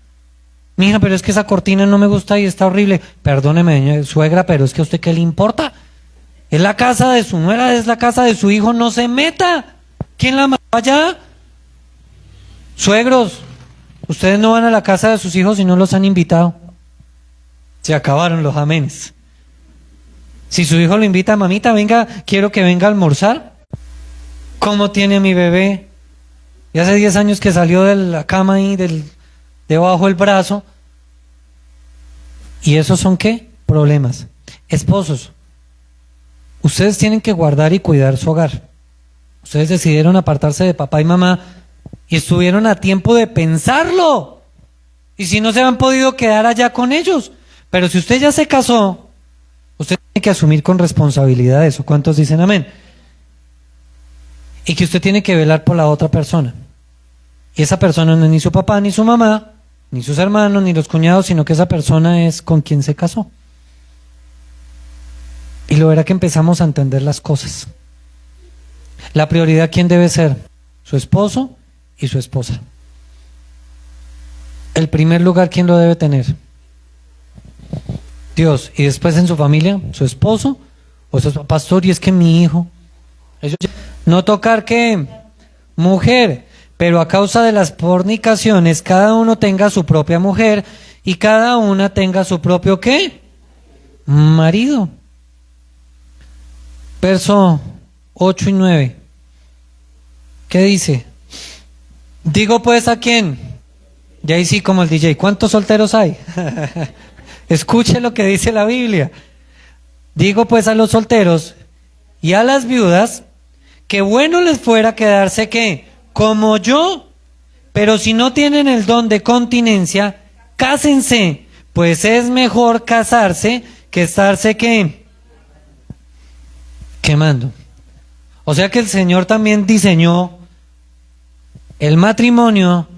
Mija, pero es que esa cortina no me gusta y está horrible. Perdóneme, suegra, pero es que a usted ¿qué le importa? Es la casa de su nuera, es la casa de su hijo, no se meta. ¿Quién la mandó allá? Suegros, ustedes no van a la casa de sus hijos si no los han invitado. Se acabaron los amenes. Si su hijo lo invita, mamita, venga, quiero que venga a almorzar. ¿Cómo tiene a mi bebé? Y hace 10 años que salió de la cama ahí, debajo del brazo. ¿Y esos son qué? Problemas. Esposos, ustedes tienen que guardar y cuidar su hogar. Ustedes decidieron apartarse de papá y mamá y estuvieron a tiempo de pensarlo. Y si no se han podido quedar allá con ellos. Pero si usted ya se casó, usted tiene que asumir con responsabilidad eso. ¿Cuántos dicen amén? Y que usted tiene que velar por la otra persona. Y esa persona no es ni su papá, ni su mamá, ni sus hermanos, ni los cuñados, sino que esa persona es con quien se casó. Y lo verá que empezamos a entender las cosas. La prioridad, ¿quién debe ser? Su esposo y su esposa. El primer lugar, ¿quién lo debe tener? Dios. Y después en su familia, su esposo o su pastor, y es que mi hijo. No tocar ¿qué? Mujer. Pero a causa de las fornicaciones, cada uno tenga su propia mujer y cada una tenga su propio ¿qué? Marido. Verso 8 y 9. ¿Qué dice? Digo pues a quién. Y ahí sí como el DJ. ¿Cuántos solteros hay? Escuche lo que dice la Biblia. Digo pues a los solteros y a las viudas que bueno les fuera quedarse ¿qué? Como yo. Pero si no tienen el don de continencia, cásense, pues es mejor casarse que estarse ¿qué? Quemando. O sea que el Señor también diseñó el matrimonio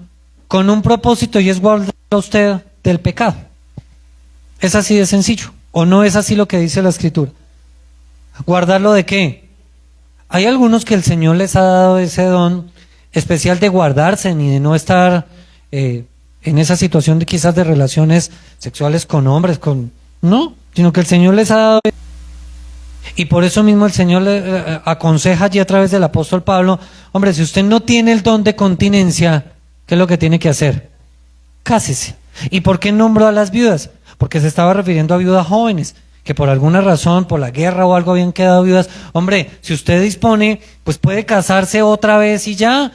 con un propósito, y es guardar a usted del pecado. Es así de sencillo. ¿O no es así lo que dice la Escritura? ¿Guardarlo de qué? Hay algunos que el Señor les ha dado ese don especial de guardarse y de no estar en esa situación de quizás de relaciones sexuales con hombres, no, sino que el Señor les ha dado. Y por eso mismo el Señor le aconseja allí a través del apóstol Pablo, hombre, si usted no tiene el don de continencia, ¿qué es lo que tiene que hacer? Cásese. ¿Y por qué nombró a las viudas? Porque se estaba refiriendo a viudas jóvenes, que por alguna razón, por la guerra o algo habían quedado viudas. Hombre, si usted dispone, pues puede casarse otra vez y ya.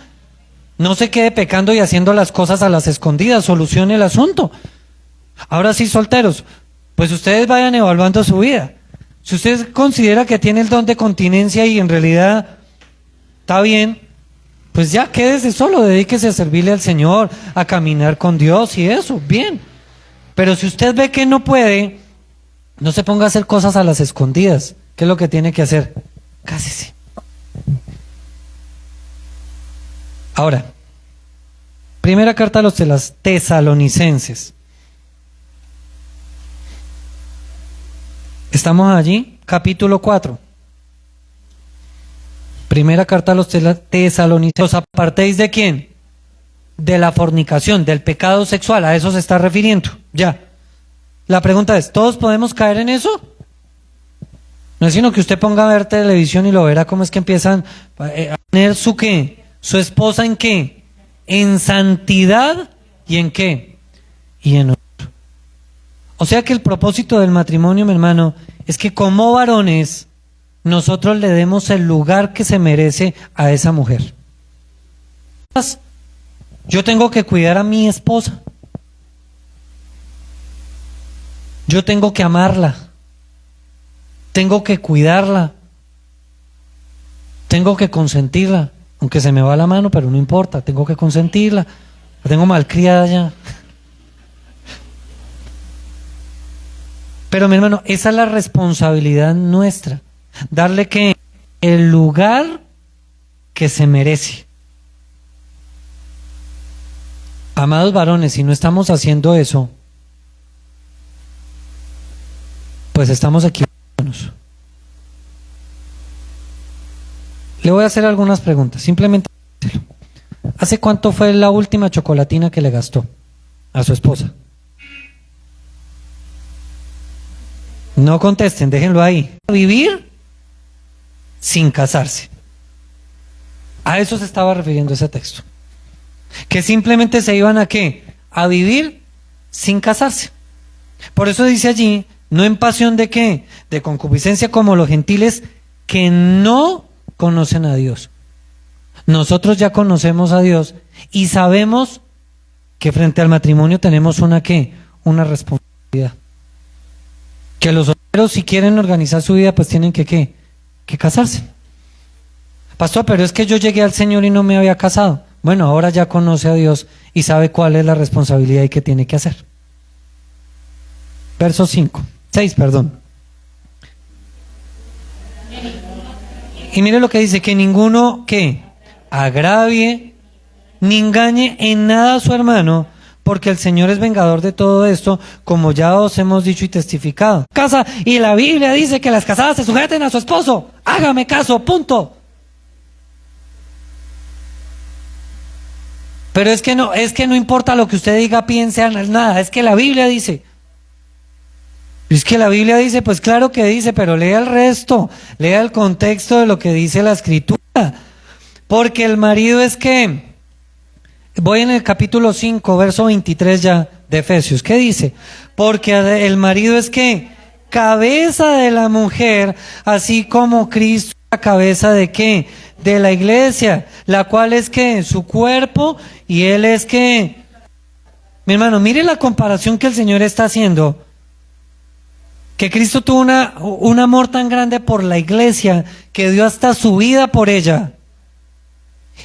No se quede pecando y haciendo las cosas a las escondidas, solucione el asunto. Ahora sí, solteros, pues ustedes vayan evaluando su vida. Si usted considera que tiene el don de continencia y en realidad está bien, pues ya quédese solo, dedíquese a servirle al Señor, a caminar con Dios y eso, bien. Pero si usted ve que no puede, no se ponga a hacer cosas a las escondidas. ¿Qué es lo que tiene que hacer? Cásese. Ahora, primera carta a los tesalonicenses. ¿Estamos allí? Capítulo 4. Primera carta a los tesalonicenses. ¿Os apartéis de quién? De la fornicación, del pecado sexual. A eso se está refiriendo. Ya. La pregunta es, ¿todos podemos caer en eso? No es sino que usted ponga a ver televisión y lo verá cómo es que empiezan a tener su qué, su esposa en qué, en santidad y en qué, y en honor. O sea que el propósito del matrimonio, mi hermano, es que como varones nosotros le demos el lugar que se merece a esa mujer. Yo tengo que cuidar a mi esposa. Yo tengo que amarla. Tengo que cuidarla. Tengo que consentirla. Aunque se me va la mano, pero no importa. Tengo que consentirla. La tengo malcriada ya. Pero mi hermano, esa es la responsabilidad nuestra. Darle que el lugar que se merece. Amados varones, si no estamos haciendo eso, pues estamos equivocándonos. Le voy a hacer algunas preguntas, simplemente. ¿Hace cuánto fue la última chocolatina que le gastó a su esposa? No contesten, déjenlo ahí. ¿Vivir? sin casarse. A eso se estaba refiriendo ese texto. Que simplemente se iban a ¿qué? A vivir sin casarse. Por eso dice allí, no en pasión de ¿qué? De concupiscencia como los gentiles que no conocen a Dios. Nosotros ya conocemos a Dios y sabemos que frente al matrimonio tenemos una ¿qué? Una responsabilidad. Que los solteros, si quieren organizar su vida, pues tienen que ¿qué? Que casarse. Pastor, pero es que yo llegué al Señor y no me había casado. Bueno, ahora ya conoce a Dios y sabe cuál es la responsabilidad y qué tiene que hacer. Verso 6, perdón. Y mire lo que dice, que ninguno que agravie ni engañe en nada a su hermano, porque el Señor es vengador de todo esto, como ya os hemos dicho y testificado. Casa, y la Biblia dice que las casadas se sujeten a su esposo. Hágame caso, punto. Pero es que no importa lo que usted diga, piense, nada, es que la Biblia dice. Es que la Biblia dice, pues claro que dice, pero lea el resto, lea el contexto de lo que dice la Escritura. Porque el marido es que, voy en el capítulo 5, verso 23 ya de Efesios, ¿qué dice? Porque el marido es que, cabeza de la mujer, así como Cristo, la cabeza de ¿qué? De la iglesia, la cual es que su cuerpo y él es que, mi hermano, mire la comparación que el Señor está haciendo. Que Cristo tuvo un amor tan grande por la iglesia que dio hasta su vida por ella.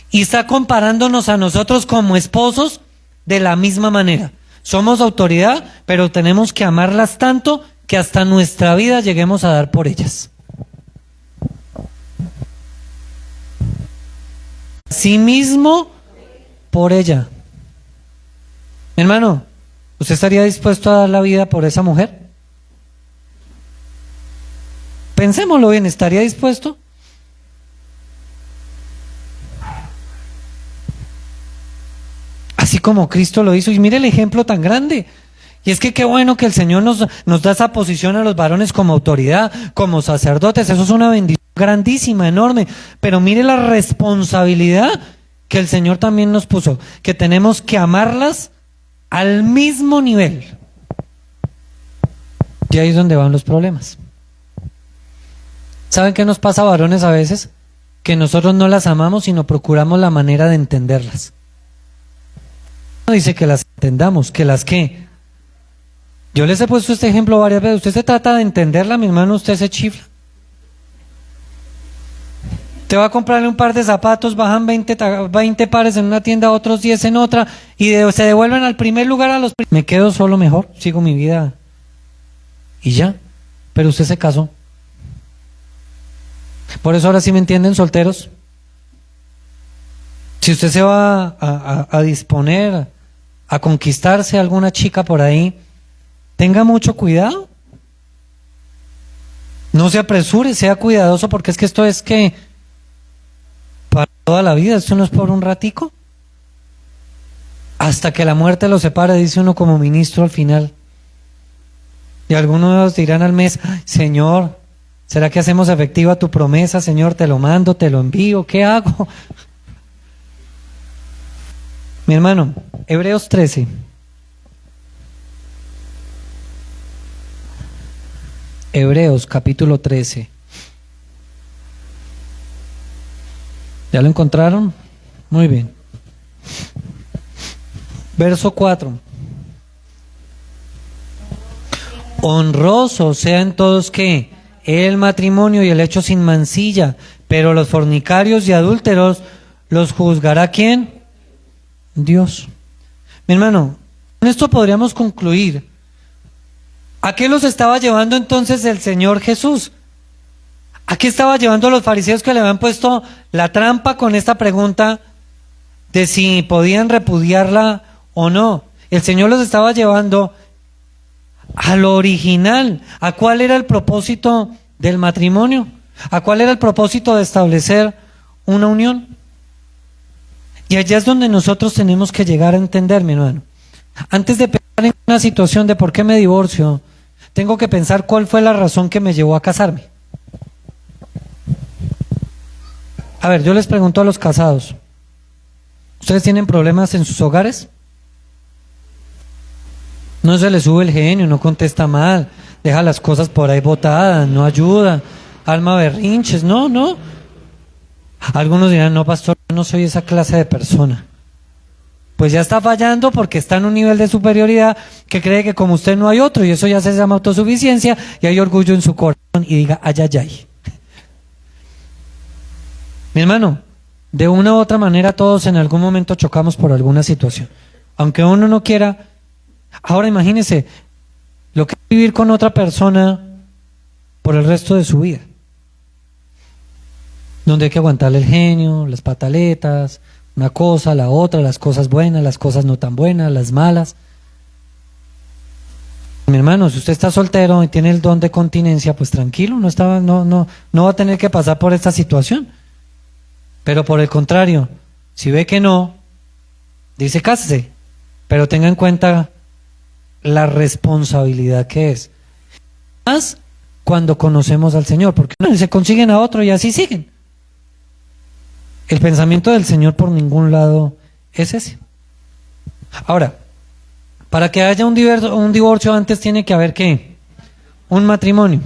Y está comparándonos a nosotros como esposos de la misma manera. Somos autoridad, pero tenemos que amarlas tanto que hasta nuestra vida lleguemos a dar por ellas. Sí mismo por ella. Mi hermano, ¿usted estaría dispuesto a dar la vida por esa mujer? Pensémoslo bien, ¿estaría dispuesto? Así como Cristo lo hizo, y mire el ejemplo tan grande. Y es que qué bueno que el Señor nos da esa posición a los varones como autoridad, como sacerdotes, eso es una bendición grandísima, enorme, pero mire la responsabilidad que el Señor también nos puso, que tenemos que amarlas al mismo nivel. Y ahí es donde van los problemas. ¿Saben qué nos pasa, varones, a veces? Que nosotros no las amamos, sino procuramos la manera de entenderlas. No dice que las entendamos, que las ¿qué? Yo les he puesto este ejemplo varias veces. Usted se trata de entenderla, mi hermano, usted se chifla. Te va a comprarle un par de zapatos, bajan 20 pares en una tienda, otros 10 en otra, y se devuelven al primer lugar a los... Me quedo solo mejor, sigo mi vida. Y ya, pero usted se casó. Por eso ahora sí me entienden, solteros. Si usted se va a disponer a conquistarse a alguna chica por ahí, tenga mucho cuidado. No se apresure, sea cuidadoso, porque es que esto es que para toda la vida, esto no es por un ratico. Hasta que la muerte lo separe, dice uno como ministro al final. Y algunos dirán al mes, Señor, ¿será que hacemos efectiva tu promesa, Señor? Te lo mando, te lo envío, ¿qué hago? Mi hermano, Hebreos 13. Hebreos capítulo 13. ¿Ya lo encontraron? Muy bien. Verso 4. Honroso sea en todos que el matrimonio y el hecho sin mancilla, pero los fornicarios y adúlteros los juzgará ¿quién? Dios. Mi hermano, con esto podríamos concluir. ¿A qué los estaba llevando entonces el Señor Jesús? ¿A qué estaba llevando a los fariseos que le habían puesto la trampa con esta pregunta de si podían repudiarla o no? El Señor los estaba llevando a lo original. ¿A cuál era el propósito del matrimonio? ¿A cuál era el propósito de establecer una unión? Y allá es donde nosotros tenemos que llegar a entender, mi hermano. Antes de pensar en una situación de por qué me divorcio, tengo que pensar cuál fue la razón que me llevó a casarme. A ver, yo les pregunto a los casados, ¿ustedes tienen problemas en sus hogares? No se le sube el genio, no contesta mal, deja las cosas por ahí botadas, no ayuda, alma berrinches, no. Algunos dirán, no, pastor, yo no soy esa clase de persona. Pues ya está fallando porque está en un nivel de superioridad que cree que como usted no hay otro, y eso ya se llama autosuficiencia, y hay orgullo en su corazón, y diga, ay. Mi hermano, de una u otra manera todos en algún momento chocamos por alguna situación. Aunque uno no quiera. Ahora imagínese lo que es vivir con otra persona por el resto de su vida. Donde hay que aguantarle el genio, las pataletas, una cosa, la otra, las cosas buenas, las cosas no tan buenas, las malas. Mi hermano, si usted está soltero y tiene el don de continencia, pues tranquilo, no va a tener que pasar por esta situación. Pero por el contrario, si ve que no, dice cásese, pero tenga en cuenta la responsabilidad que es. Más cuando conocemos al Señor, porque no, se consiguen a otro y así siguen. El pensamiento del Señor por ningún lado es ese. Ahora, para que haya un divorcio antes tiene que haber ¿qué? Un matrimonio.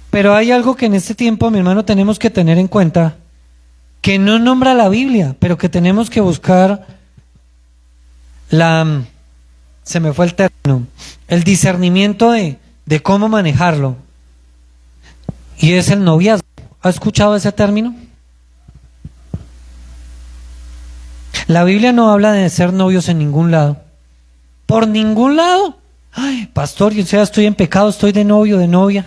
Pero hay algo que en este tiempo, mi hermano, tenemos que tener en cuenta, que no nombra la Biblia, pero que tenemos que buscar se me fue el término, el discernimiento de cómo manejarlo. Y es el noviazgo. ¿Ha escuchado ese término? La Biblia no habla de ser novios en ningún lado. Por ningún lado. Ay, pastor, yo ya estoy en pecado, estoy de novio, de novia.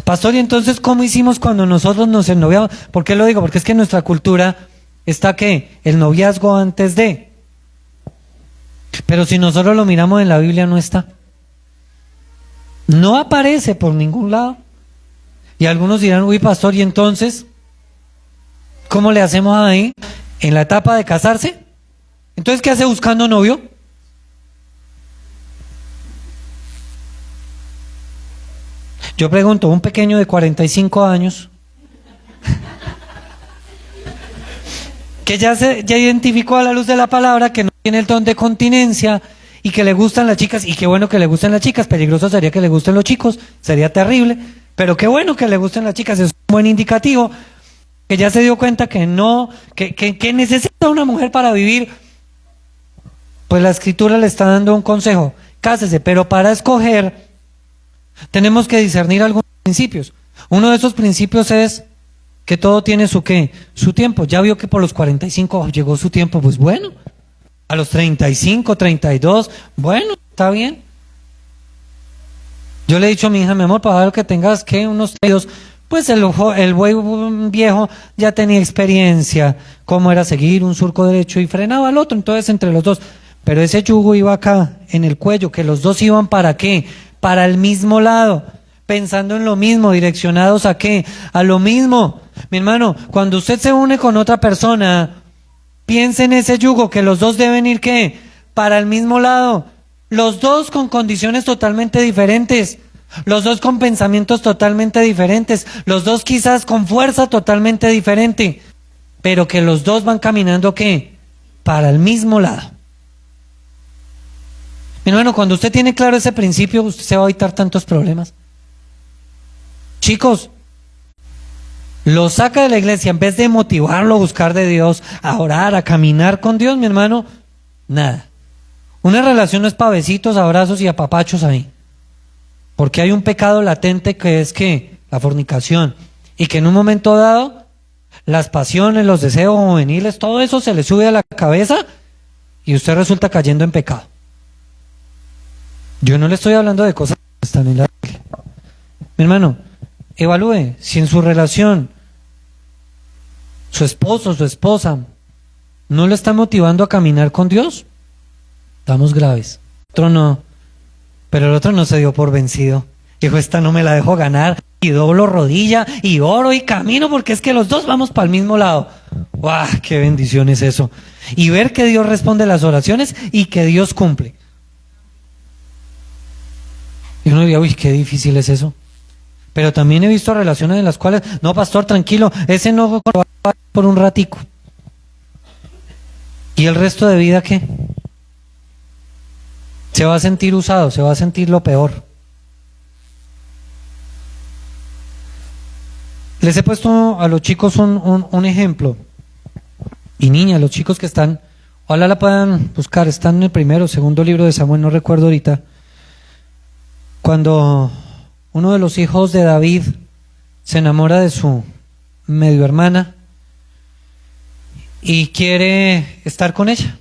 Pastor, ¿y entonces cómo hicimos cuando nosotros nos ennoviamos? ¿Por qué lo digo? Porque es que en nuestra cultura está ¿qué? El noviazgo antes de. Pero si nosotros lo miramos en la Biblia no está. No aparece por ningún lado. Y algunos dirán, uy, pastor, ¿y entonces cómo le hacemos ahí? ¿En la etapa de casarse? Entonces, ¿qué hace buscando novio? Yo pregunto, un pequeño de 45 años que ya identificó a la luz de la palabra que no tiene el don de continencia y que le gustan las chicas, y qué bueno que le gusten las chicas, peligroso sería que le gusten los chicos, sería terrible, pero qué bueno que le gusten las chicas, es un buen indicativo, que ya se dio cuenta que no, que necesita una mujer para vivir. Pues la Escritura le está dando un consejo, cásese, pero para escoger tenemos que discernir algunos principios. Uno de esos principios es que todo tiene su ¿qué? Su tiempo. Ya vio que por los 45 llegó su tiempo, pues bueno. A los 35, 32, bueno, está bien. Yo le he dicho a mi hija, mi amor, para ver que tengas que unos 32, pues el buey viejo ya tenía experiencia, cómo era seguir un surco derecho y frenaba al otro, entonces entre los dos. Pero ese yugo iba acá, en el cuello, que los dos iban ¿para qué? Para el mismo lado, pensando en lo mismo, direccionados ¿a qué? A lo mismo. Mi hermano, cuando usted se une con otra persona, piense en ese yugo, que los dos deben ir ¿qué? Para el mismo lado. Los dos con condiciones totalmente diferentes, los dos con pensamientos totalmente diferentes, los dos quizás con fuerza totalmente diferente, pero que los dos van caminando ¿qué? Para el mismo lado. Mi hermano, cuando usted tiene claro ese principio, usted se va a evitar tantos problemas. Chicos, lo saca de la iglesia, en vez de motivarlo a buscar de Dios, a orar, a caminar con Dios, mi hermano, nada. Una relación no es pa' besitos, abrazos y apapachos ahí. Porque hay un pecado latente que es que la fornicación, y que en un momento dado las pasiones, los deseos juveniles, todo eso se le sube a la cabeza y usted resulta cayendo en pecado. Yo no le estoy hablando de cosas que están en la Biblia. Mi hermano, evalúe si en su relación su esposo, su esposa no le está motivando a caminar con Dios. Estamos graves. Otro no, pero el otro no se dio por vencido. Dijo, esta no me la dejo ganar, y doblo rodilla y oro y camino porque es que los dos vamos para el mismo lado. ¡Guau! ¡Qué bendición es eso! Y ver que Dios responde las oraciones y que Dios cumple. Y uno diría, uy, qué difícil es eso. Pero también he visto relaciones en las cuales, no, pastor, tranquilo, ese enojo va por un ratico. ¿Y el resto de vida qué? Se va a sentir usado, se va a sentir lo peor. Les he puesto a los chicos un ejemplo. Y niñas, los chicos que están, ojalá la puedan buscar, están en el primero o segundo libro de Samuel, no recuerdo ahorita. Cuando uno de los hijos de David se enamora de su medio hermana y quiere estar con ella.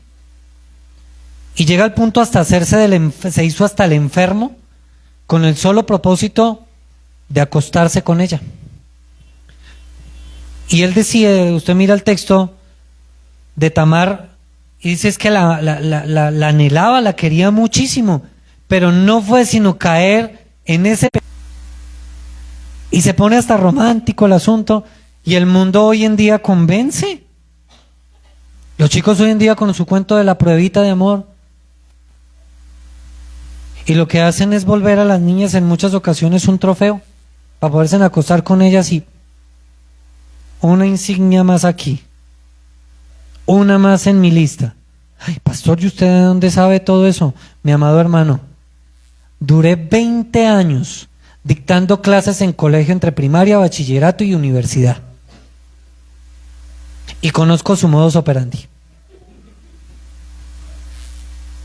Y llega al punto hasta hacerse se hizo hasta el enfermo con el solo propósito de acostarse con ella. Y él decide, usted mira el texto de Tamar y dice es que la anhelaba, la quería muchísimo, pero no fue sino caer en ese y se pone hasta romántico el asunto, y el mundo hoy en día convence. Los chicos hoy en día con su cuento de la pruebita de amor, y lo que hacen es volver a las niñas en muchas ocasiones un trofeo para poderse acostar con ellas, y una insignia más aquí, una más en mi lista. Ay, pastor, ¿y usted de dónde sabe todo eso? Mi amado hermano, duré 20 años dictando clases en colegio entre primaria, bachillerato y universidad. Y conozco su modus operandi.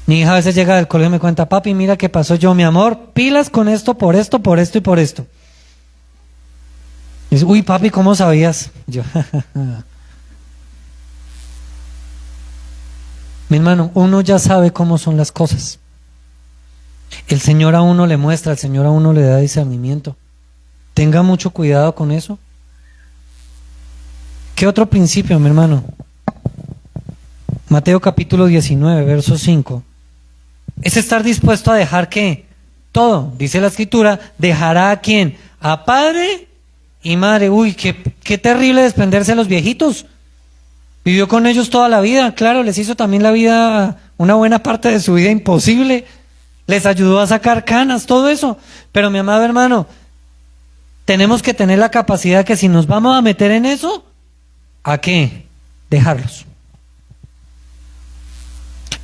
Mi hija a veces llega del colegio y me cuenta, papi, mira qué pasó. Yo, mi amor, pilas con esto, por esto y por esto. Y dice, uy, papi, ¿cómo sabías? Yo, mi hermano, uno ya sabe cómo son las cosas. El Señor a uno le muestra, el Señor a uno le da discernimiento. Tenga mucho cuidado con eso. ¿Qué otro principio, mi hermano? Mateo capítulo 19, verso 5. Es estar dispuesto a dejar ¿qué? Todo, dice la Escritura, dejará ¿a quién? A padre y madre. Uy, qué terrible desprenderse de los viejitos. Vivió con ellos toda la vida, claro, les hizo también la vida, una buena parte de su vida imposible. Les ayudó a sacar canas, todo eso. Pero mi amado hermano, tenemos que tener la capacidad que si nos vamos a meter en eso, ¿a qué? Dejarlos.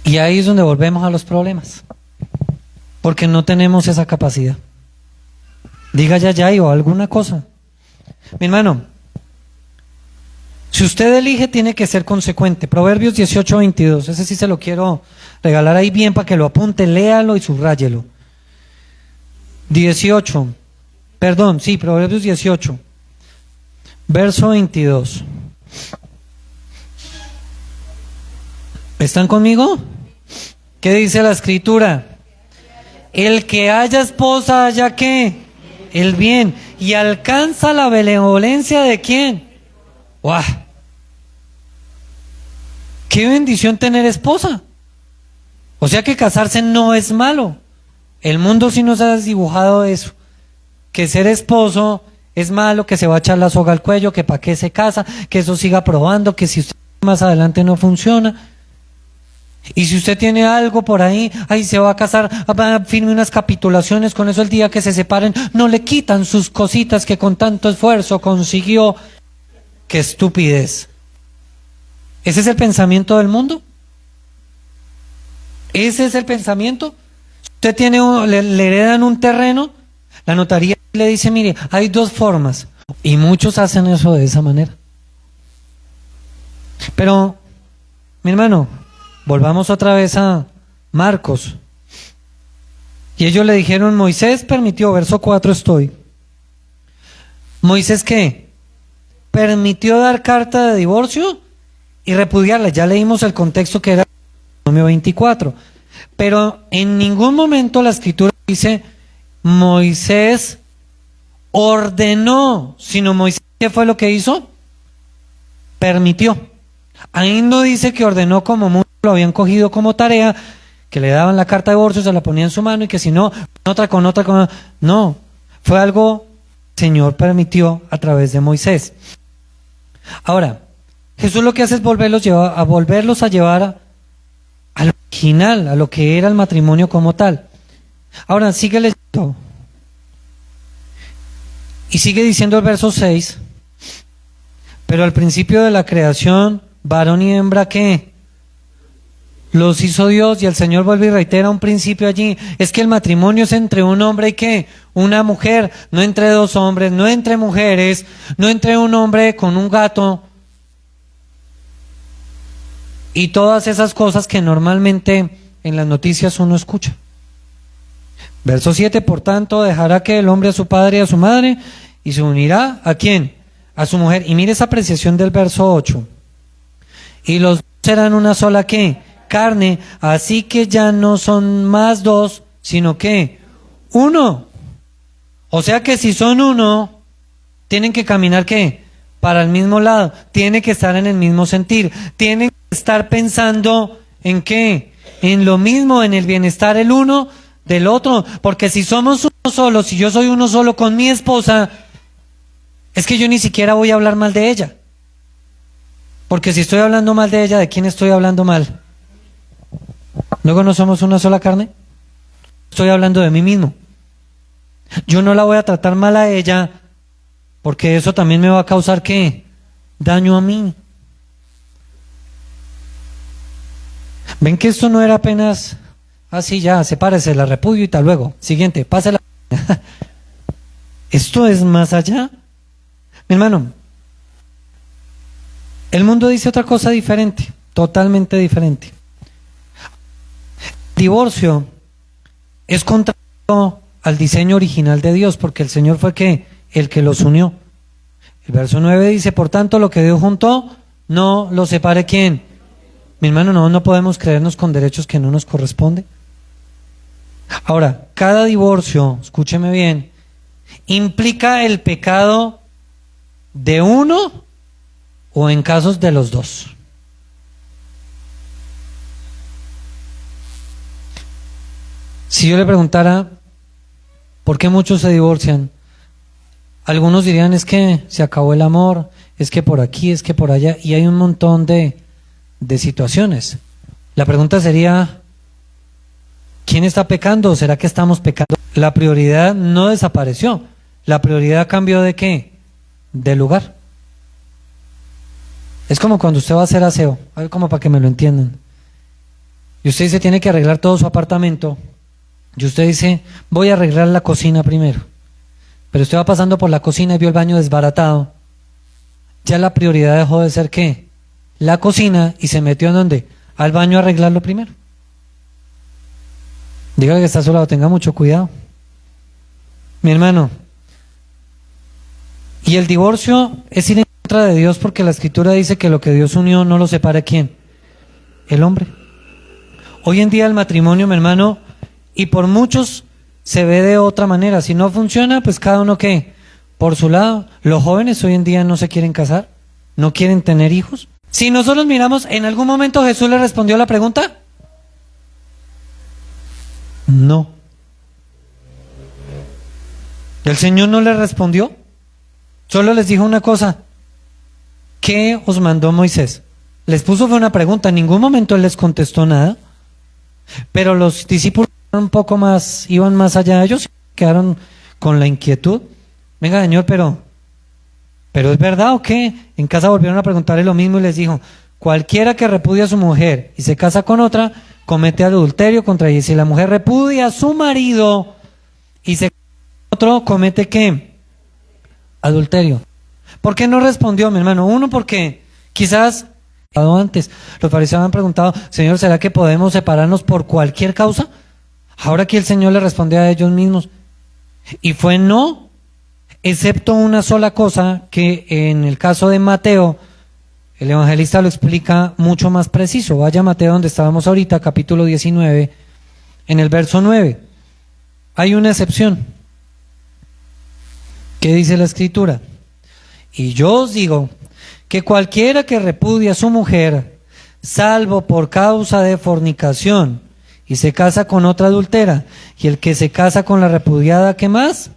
Y ahí es donde volvemos a los problemas. Porque no tenemos esa capacidad. Diga ya o alguna cosa. Mi hermano, si usted elige, tiene que ser consecuente. Proverbios 18:22, ese sí se lo quiero regalar ahí bien para que lo apunte, léalo y subráyelo. Proverbios 18, verso 22. ¿Están conmigo? ¿Qué dice la Escritura? El que haya esposa haya ¿qué? El bien, y alcanza la benevolencia de ¿quién? ¡Guau! ¡Qué bendición tener esposa! O sea que casarse no es malo. El mundo sí nos ha dibujado eso. Que ser esposo es malo, que se va a echar la soga al cuello, que para qué se casa, que eso siga probando, que si usted más adelante no funciona. Y si usted tiene algo por ahí, ahí se va a casar, firme unas capitulaciones, con eso el día que se separen, no le quitan sus cositas que con tanto esfuerzo consiguió. ¡Qué estupidez! ¿Ese es el pensamiento del mundo? ¿Ese es el pensamiento? Usted tiene le heredan un terreno, la notaría le dice, mire, hay dos formas, y muchos hacen eso de esa manera. Pero, mi hermano, volvamos otra vez a Marcos. Y ellos le dijeron, Moisés permitió, verso 4 estoy. ¿Moisés qué? Permitió dar carta de divorcio y repudiarla. Ya leímos el contexto que era Deuteronomio 24. Pero en ningún momento la Escritura dice Moisés ordenó, sino Moisés, ¿qué fue lo que hizo? Permitió. Ahí no dice que ordenó, como muchos lo habían cogido como tarea, que le daban la carta de divorcio, se la ponía en su mano y que si no, con otra. No, fue algo que el Señor permitió a través de Moisés. Ahora, Jesús lo que hace es volverlos a llevar al original, a lo que era el matrimonio como tal. Ahora, sigue leyendo. Y sigue diciendo el verso 6, pero al principio de la creación, varón y hembra, ¿qué? Los hizo Dios, y el Señor vuelve y reitera un principio allí. Es que el matrimonio es entre un hombre y ¿qué? Una mujer, no entre dos hombres, no entre mujeres, no entre un hombre con un gato. Y todas esas cosas que normalmente en las noticias uno escucha. Verso 7, por tanto, dejará que el hombre a su padre y a su madre, y se unirá, ¿a quién? A su mujer. Y mire esa apreciación del verso 8. Y los dos serán una sola, ¿qué? Carne, así que ya no son más dos, sino que uno. O sea que si son uno, tienen que caminar, ¿qué? Para el mismo lado, tienen que estar en el mismo sentir, tienen que estar pensando en ¿qué? En lo mismo, en el bienestar el uno del otro, porque si somos uno solo, si yo soy uno solo con mi esposa, es que yo ni siquiera voy a hablar mal de ella, porque si estoy hablando mal de ella, ¿de quién estoy hablando mal? ¿Luego no somos una sola carne? Estoy hablando de mí mismo. Yo no la voy a tratar mal a ella, porque eso también me va a causar ¿qué? Daño a mí. ¿Ven que esto no era apenas así ya, sepárese, la repudio y tal, luego, siguiente, pásela? Esto es más allá. Mi hermano, el mundo dice otra cosa diferente, totalmente diferente. Divorcio es contrario al diseño original de Dios, porque el Señor fue ¿qué? El que los unió. El verso 9 dice, por tanto, lo que Dios juntó, no lo separe ¿quién? Mi hermano, no podemos creernos con derechos que no nos corresponden. Ahora, cada divorcio, escúcheme bien, implica el pecado de uno o en casos de los dos. Si yo le preguntara por qué muchos se divorcian, algunos dirían es que se acabó el amor, es que por aquí, es que por allá, y hay un montón de situaciones. La pregunta sería, ¿quién está pecando o será que estamos pecando? La prioridad no desapareció, la prioridad cambió ¿de qué? De lugar. Es como cuando usted va a hacer aseo, a ver, como para que me lo entiendan. Y usted dice, tiene que arreglar todo su apartamento, y usted dice, voy a arreglar la cocina primero. Pero usted va pasando por la cocina y vio el baño desbaratado. Ya la prioridad dejó de ser ¿qué? La cocina, y se metió ¿en dónde? Al baño a arreglarlo primero. Diga que está a su lado, tenga mucho cuidado. Mi hermano, y el divorcio es ir en contra de Dios, porque la Escritura dice que lo que Dios unió no lo separa ¿quién? El hombre. Hoy en día el matrimonio, mi hermano, y por muchos se ve de otra manera. Si no funciona, pues cada uno ¿qué? Por su lado. Los jóvenes hoy en día no se quieren casar, no quieren tener hijos. Si nosotros miramos, ¿en algún momento Jesús le respondió la pregunta? No. El Señor no le respondió, solo les dijo una cosa. ¿Qué os mandó Moisés? Les puso fue una pregunta, en ningún momento Él les contestó nada, pero los discípulos un poco más, iban más allá de ellos, quedaron con la inquietud. Venga, Señor, pero ¿es verdad o qué? En casa volvieron a preguntarle lo mismo y les dijo, cualquiera que repudia a su mujer y se casa con otra, comete adulterio contra ella. Y si la mujer repudia a su marido y se casa con otro, comete ¿qué? Adulterio. ¿Por qué no respondió, mi hermano? Uno, porque quizás antes los fariseos han preguntado, Señor, ¿será que podemos separarnos por cualquier causa? Ahora aquí el Señor le responde a ellos mismos. Y fue no, excepto una sola cosa que en el caso de Mateo, el evangelista lo explica mucho más preciso. Vaya a Mateo donde estábamos ahorita, capítulo 19, en el verso 9. Hay una excepción. ¿Qué dice la Escritura? Y yo os digo que cualquiera que repudia a su mujer, salvo por causa de fornicación, y se casa con otra adultera, y el que se casa con la repudiada, ¿qué más?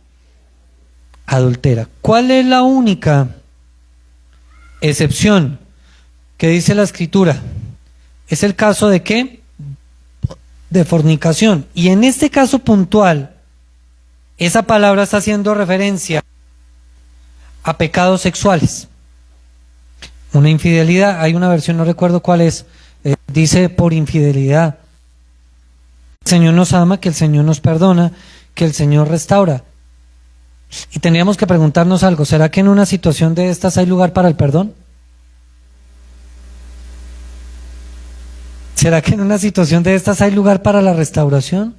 Adultera. ¿Cuál es la única excepción que dice la Escritura? Es el caso de ¿qué? De fornicación. Y en este caso puntual, esa palabra está haciendo referencia a pecados sexuales. Una infidelidad, hay una versión, no recuerdo cuál es, dice por infidelidad. El Señor nos ama, que el Señor nos perdona, que el Señor restaura. Y tendríamos que preguntarnos algo, ¿será que en una situación de estas hay lugar para el perdón? ¿Será que en una situación de estas hay lugar para la restauración?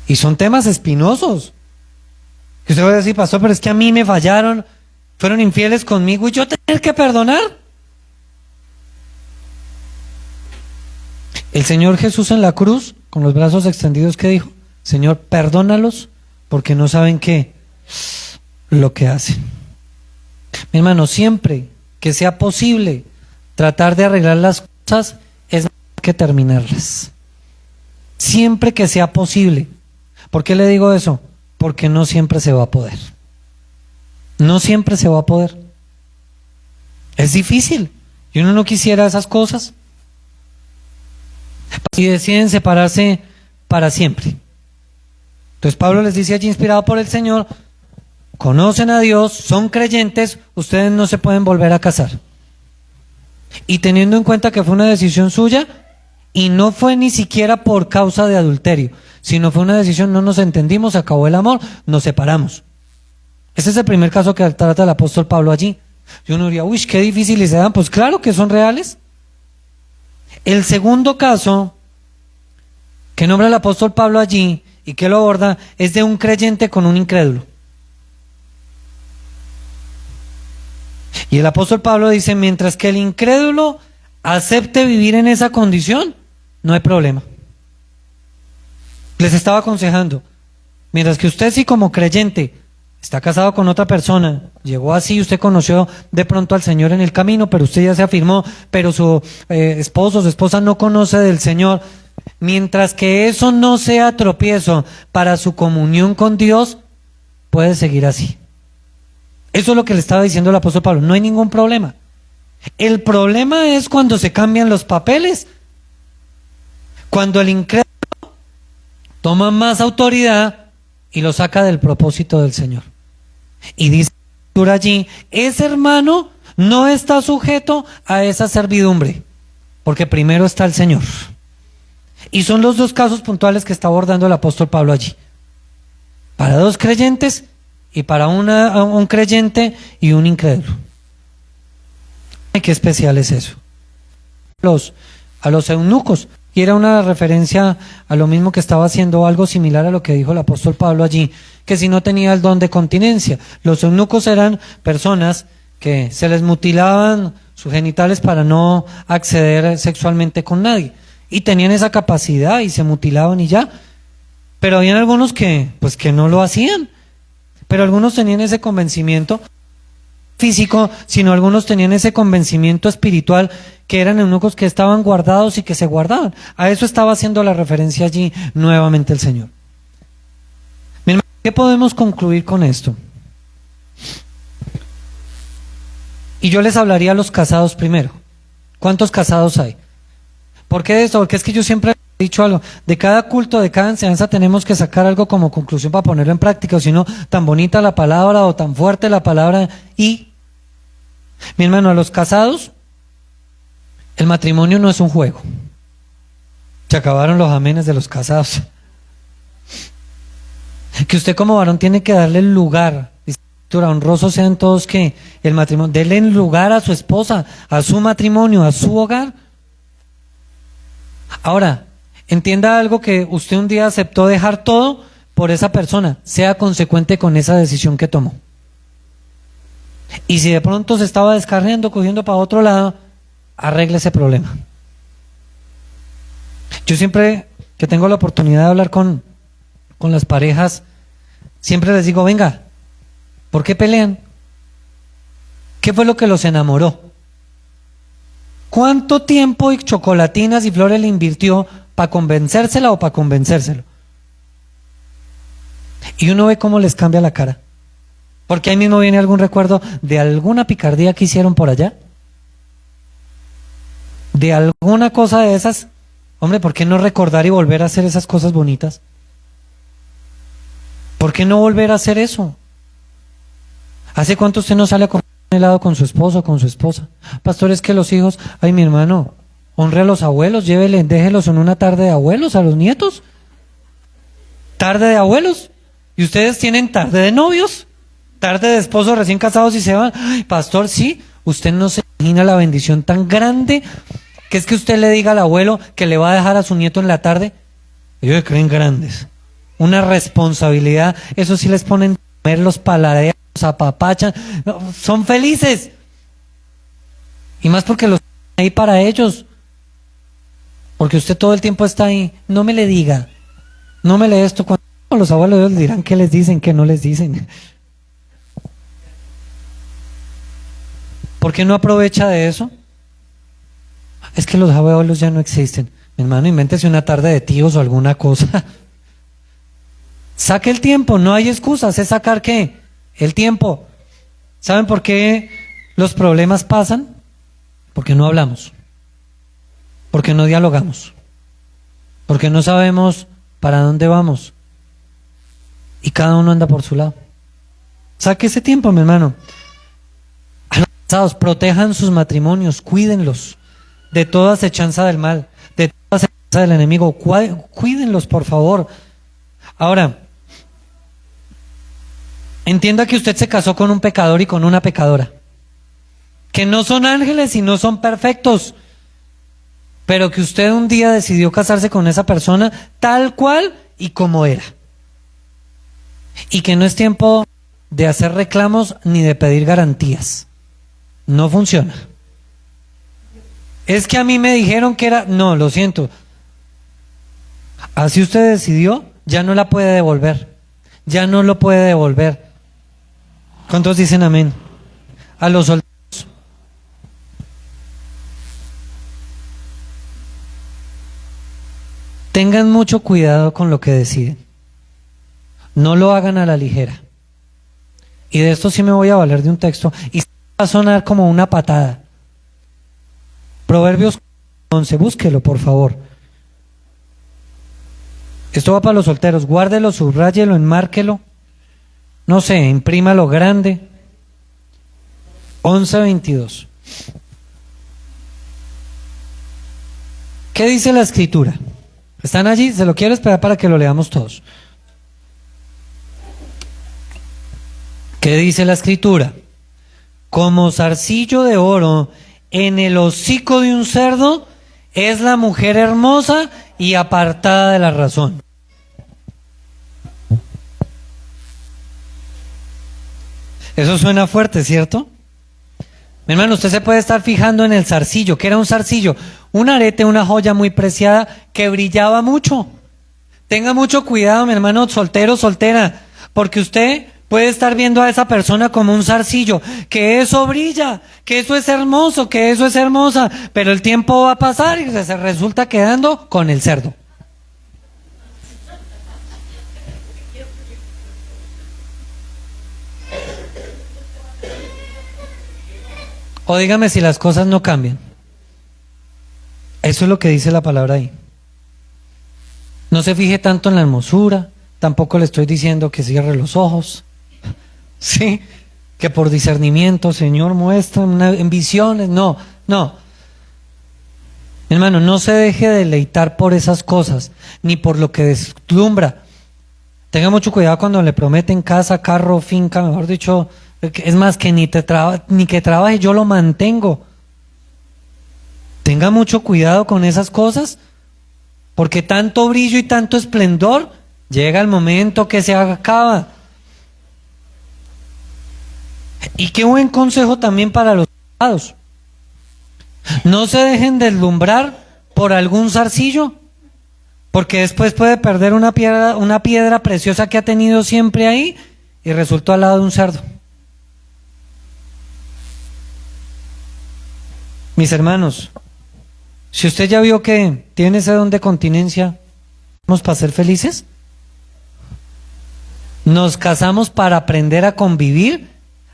Y son temas espinosos. Que usted va a decir, pastor, pero es que a mí me fallaron, fueron infieles conmigo y yo tener que perdonar. El Señor Jesús en la cruz, con los brazos extendidos, ¿qué dijo? Señor, perdónalos porque no saben qué lo que hacen. Mi hermano, siempre que sea posible tratar de arreglar las cosas, es mejor que terminarlas. Siempre que sea posible. ¿Por qué le digo eso? Porque no siempre se va a poder. No siempre se va a poder. Es difícil. Y uno no quisiera esas cosas. Y deciden separarse para siempre. Entonces Pablo les dice allí, inspirado por el Señor, conocen a Dios, son creyentes, ustedes no se pueden volver a casar. Y teniendo en cuenta que fue una decisión suya, y no fue ni siquiera por causa de adulterio, sino fue una decisión, no nos entendimos, acabó el amor, nos separamos. Ese es el primer caso que trata el apóstol Pablo allí. Y uno diría, uy, qué difíciles se dan. Pues claro que son reales. El segundo caso que nombra el apóstol Pablo allí y que lo aborda es de un creyente con un incrédulo. Y el apóstol Pablo dice, mientras que el incrédulo acepte vivir en esa condición, no hay problema. Les estaba aconsejando, mientras que usted sí como creyente está casado con otra persona, llegó así, usted conoció de pronto al Señor en el camino, pero usted ya se afirmó, pero su esposo o su esposa no conoce del Señor, mientras que eso no sea tropiezo para su comunión con Dios, puede seguir así. Eso es lo que le estaba diciendo el apóstol Pablo, no hay ningún problema. El problema es cuando se cambian los papeles, cuando el incrédulo toma más autoridad y lo saca del propósito del Señor. Y dice allí, ese hermano no está sujeto a esa servidumbre, porque primero está el Señor. Y son los dos casos puntuales que está abordando el apóstol Pablo allí. Para dos creyentes y para un creyente y un incrédulo. Ay, qué especial es eso. A los eunucos. Y era una referencia a lo mismo que estaba haciendo, algo similar a lo que dijo el apóstol Pablo allí, que si no tenía el don de continencia. Los eunucos eran personas que se les mutilaban sus genitales para no acceder sexualmente con nadie. Y tenían esa capacidad y se mutilaban y ya. Pero habían algunos que no lo hacían. Pero algunos tenían ese convencimiento físico, sino algunos tenían ese convencimiento espiritual, que eran eunucos que estaban guardados y que se guardaban. A eso estaba haciendo la referencia allí nuevamente el Señor. Mi hermano, ¿qué podemos concluir con esto? Y yo les hablaría a los casados primero. ¿Cuántos casados hay? ¿Por qué esto? Porque es que yo siempre he dicho algo, de cada culto, de cada enseñanza tenemos que sacar algo como conclusión para ponerlo en práctica, o si no, tan bonita la palabra o tan fuerte la palabra. Y, mi hermano, a los casados, el matrimonio no es un juego. Se acabaron los amenes de los casados. Que usted como varón tiene que darle el lugar, honrosos sean todos que el matrimonio, denle el lugar a su esposa, a su matrimonio, a su hogar. Ahora, entienda algo, que usted un día aceptó dejar todo por esa persona, sea consecuente con esa decisión que tomó. Y si de pronto se estaba descarriando, cogiendo para otro lado, arregle ese problema. Yo siempre que tengo la oportunidad de hablar con las parejas, siempre les digo, venga, ¿por qué pelean? ¿Qué fue lo que los enamoró? ¿Cuánto tiempo y chocolatinas y flores le invirtió para convencérsela o para convencérselo? Y uno ve cómo les cambia la cara. Porque ahí mismo viene algún recuerdo de alguna picardía que hicieron por allá. De alguna cosa de esas. Hombre, ¿por qué no recordar y volver a hacer esas cosas bonitas? ¿Por qué no volver a hacer eso? ¿Hace cuánto usted no sale a comer un helado con su esposo o con su esposa? Pastor, es que los hijos, ay, mi hermano, honre a los abuelos, llévele, déjelos en una tarde de abuelos a los nietos. Tarde de abuelos. ¿Y ustedes tienen tarde de novios? Tarde de esposos recién casados y se van. Ay, pastor, sí, usted no se imagina la bendición tan grande que es que usted le diga al abuelo que le va a dejar a su nieto en la tarde. Ellos se creen grandes. Una responsabilidad, eso sí les ponen a comer, los paladean, los apapachan, no, son felices. Y más porque los ahí para ellos. Porque usted todo el tiempo está ahí. No me le diga, no me le esto. Cuando los abuelos les dirán qué les dicen, qué no les dicen. ¿Por qué no aprovecha de eso? Es que los abuelos ya no existen. Mi hermano, invéntese una tarde de tíos o alguna cosa. Saque el tiempo, no hay excusas, es sacar ¿qué? El tiempo. ¿Saben por qué los problemas pasan? Porque no hablamos, porque no dialogamos, porque no sabemos para dónde vamos y cada uno anda por su lado. Saque ese tiempo, mi hermano. A los casados, protejan sus matrimonios, cuídenlos de toda acechanza del mal, de toda acechanza del enemigo, cuídenlos, por favor. Ahora, entienda que usted se casó con un pecador y con una pecadora, que no son ángeles y no son perfectos, pero que usted un día decidió casarse con esa persona tal cual y como era. Y que no es tiempo de hacer reclamos ni de pedir garantías. No funciona. Es que a mí me dijeron que era... No, lo siento. Así usted decidió, ya no la puede devolver. Ya no lo puede devolver. ¿Cuántos dicen amén? A los solteros. Tengan mucho cuidado con lo que deciden. No lo hagan a la ligera. Y de esto sí me voy a valer de un texto. Y va a sonar como una patada. Proverbios 11, búsquelo por favor. Esto va para los solteros. Guárdelo, subráyelo, enmárquelo. No sé, imprímalo grande. 11:22. ¿Qué dice la escritura? ¿Están allí? Se lo quiero esperar para que lo leamos todos. ¿Qué dice la escritura? Como zarcillo de oro en el hocico de un cerdo es la mujer hermosa y apartada de la razón. Eso suena fuerte, ¿cierto? Mi hermano, usted se puede estar fijando en el zarcillo. ¿Qué era un zarcillo? Un arete, una joya muy preciada que brillaba mucho. Tenga mucho cuidado, mi hermano, soltero, soltera, porque usted puede estar viendo a esa persona como un zarcillo, que eso brilla, que eso es hermoso, que eso es hermosa, pero el tiempo va a pasar y se resulta quedando con el cerdo. O dígame si las cosas no cambian. Eso es lo que dice la palabra ahí. No se fije tanto en la hermosura, tampoco le estoy diciendo que cierre los ojos. Sí, que por discernimiento, Señor, muestra en visiones. No, no. Hermano, no se deje deleitar por esas cosas, ni por lo que deslumbra. Tenga mucho cuidado cuando le prometen casa, carro, finca, mejor dicho. Es más, que ni que trabaje, yo lo mantengo. Tenga mucho cuidado con esas cosas, porque tanto brillo y tanto esplendor, llega el momento que se acaba. Y qué buen consejo también para los casados. No se dejen deslumbrar por algún zarcillo, porque después puede perder una piedra preciosa que ha tenido siempre ahí y resultó al lado de un cerdo. Mis hermanos, si usted ya vio que tiene ese don de continencia, ¿vamos para ser felices? Nos casamos para aprender a convivir,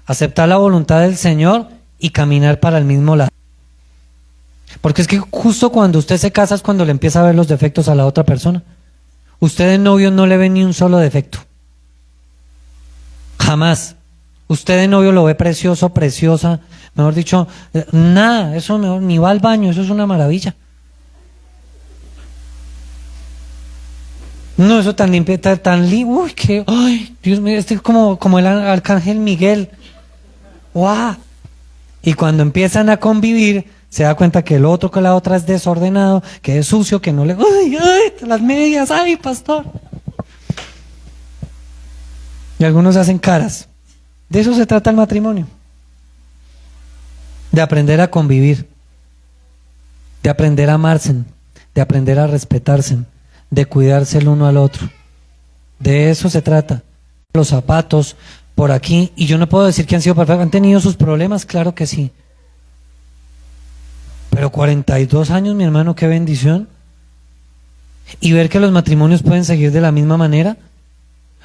aceptar la voluntad del Señor y caminar para el mismo lado. Porque es que justo cuando usted se casa es cuando le empieza a ver los defectos a la otra persona. Usted de novio no le ve ni un solo defecto. Jamás. Usted de novio lo ve precioso, preciosa, mejor dicho, nada, eso mejor, ni va al baño, eso es una maravilla. No, eso tan limpio, tan limpio, uy, que, ay, Dios mío, este es como el arcángel Miguel. ¡Guau! Y cuando empiezan a convivir, se da cuenta que el otro, que la otra es desordenado, que es sucio, que no le... ¡Ay, ay! Las medias, ¡ay, pastor! Y algunos hacen caras. De eso se trata el matrimonio. De aprender a convivir. De aprender a amarse. De aprender a respetarse. De cuidarse el uno al otro. De eso se trata. Los zapatos por aquí, y yo no puedo decir que han sido perfectos. ¿Han tenido sus problemas? Claro que sí. Pero 42 años, mi hermano, qué bendición. Y ver que los matrimonios pueden seguir de la misma manera.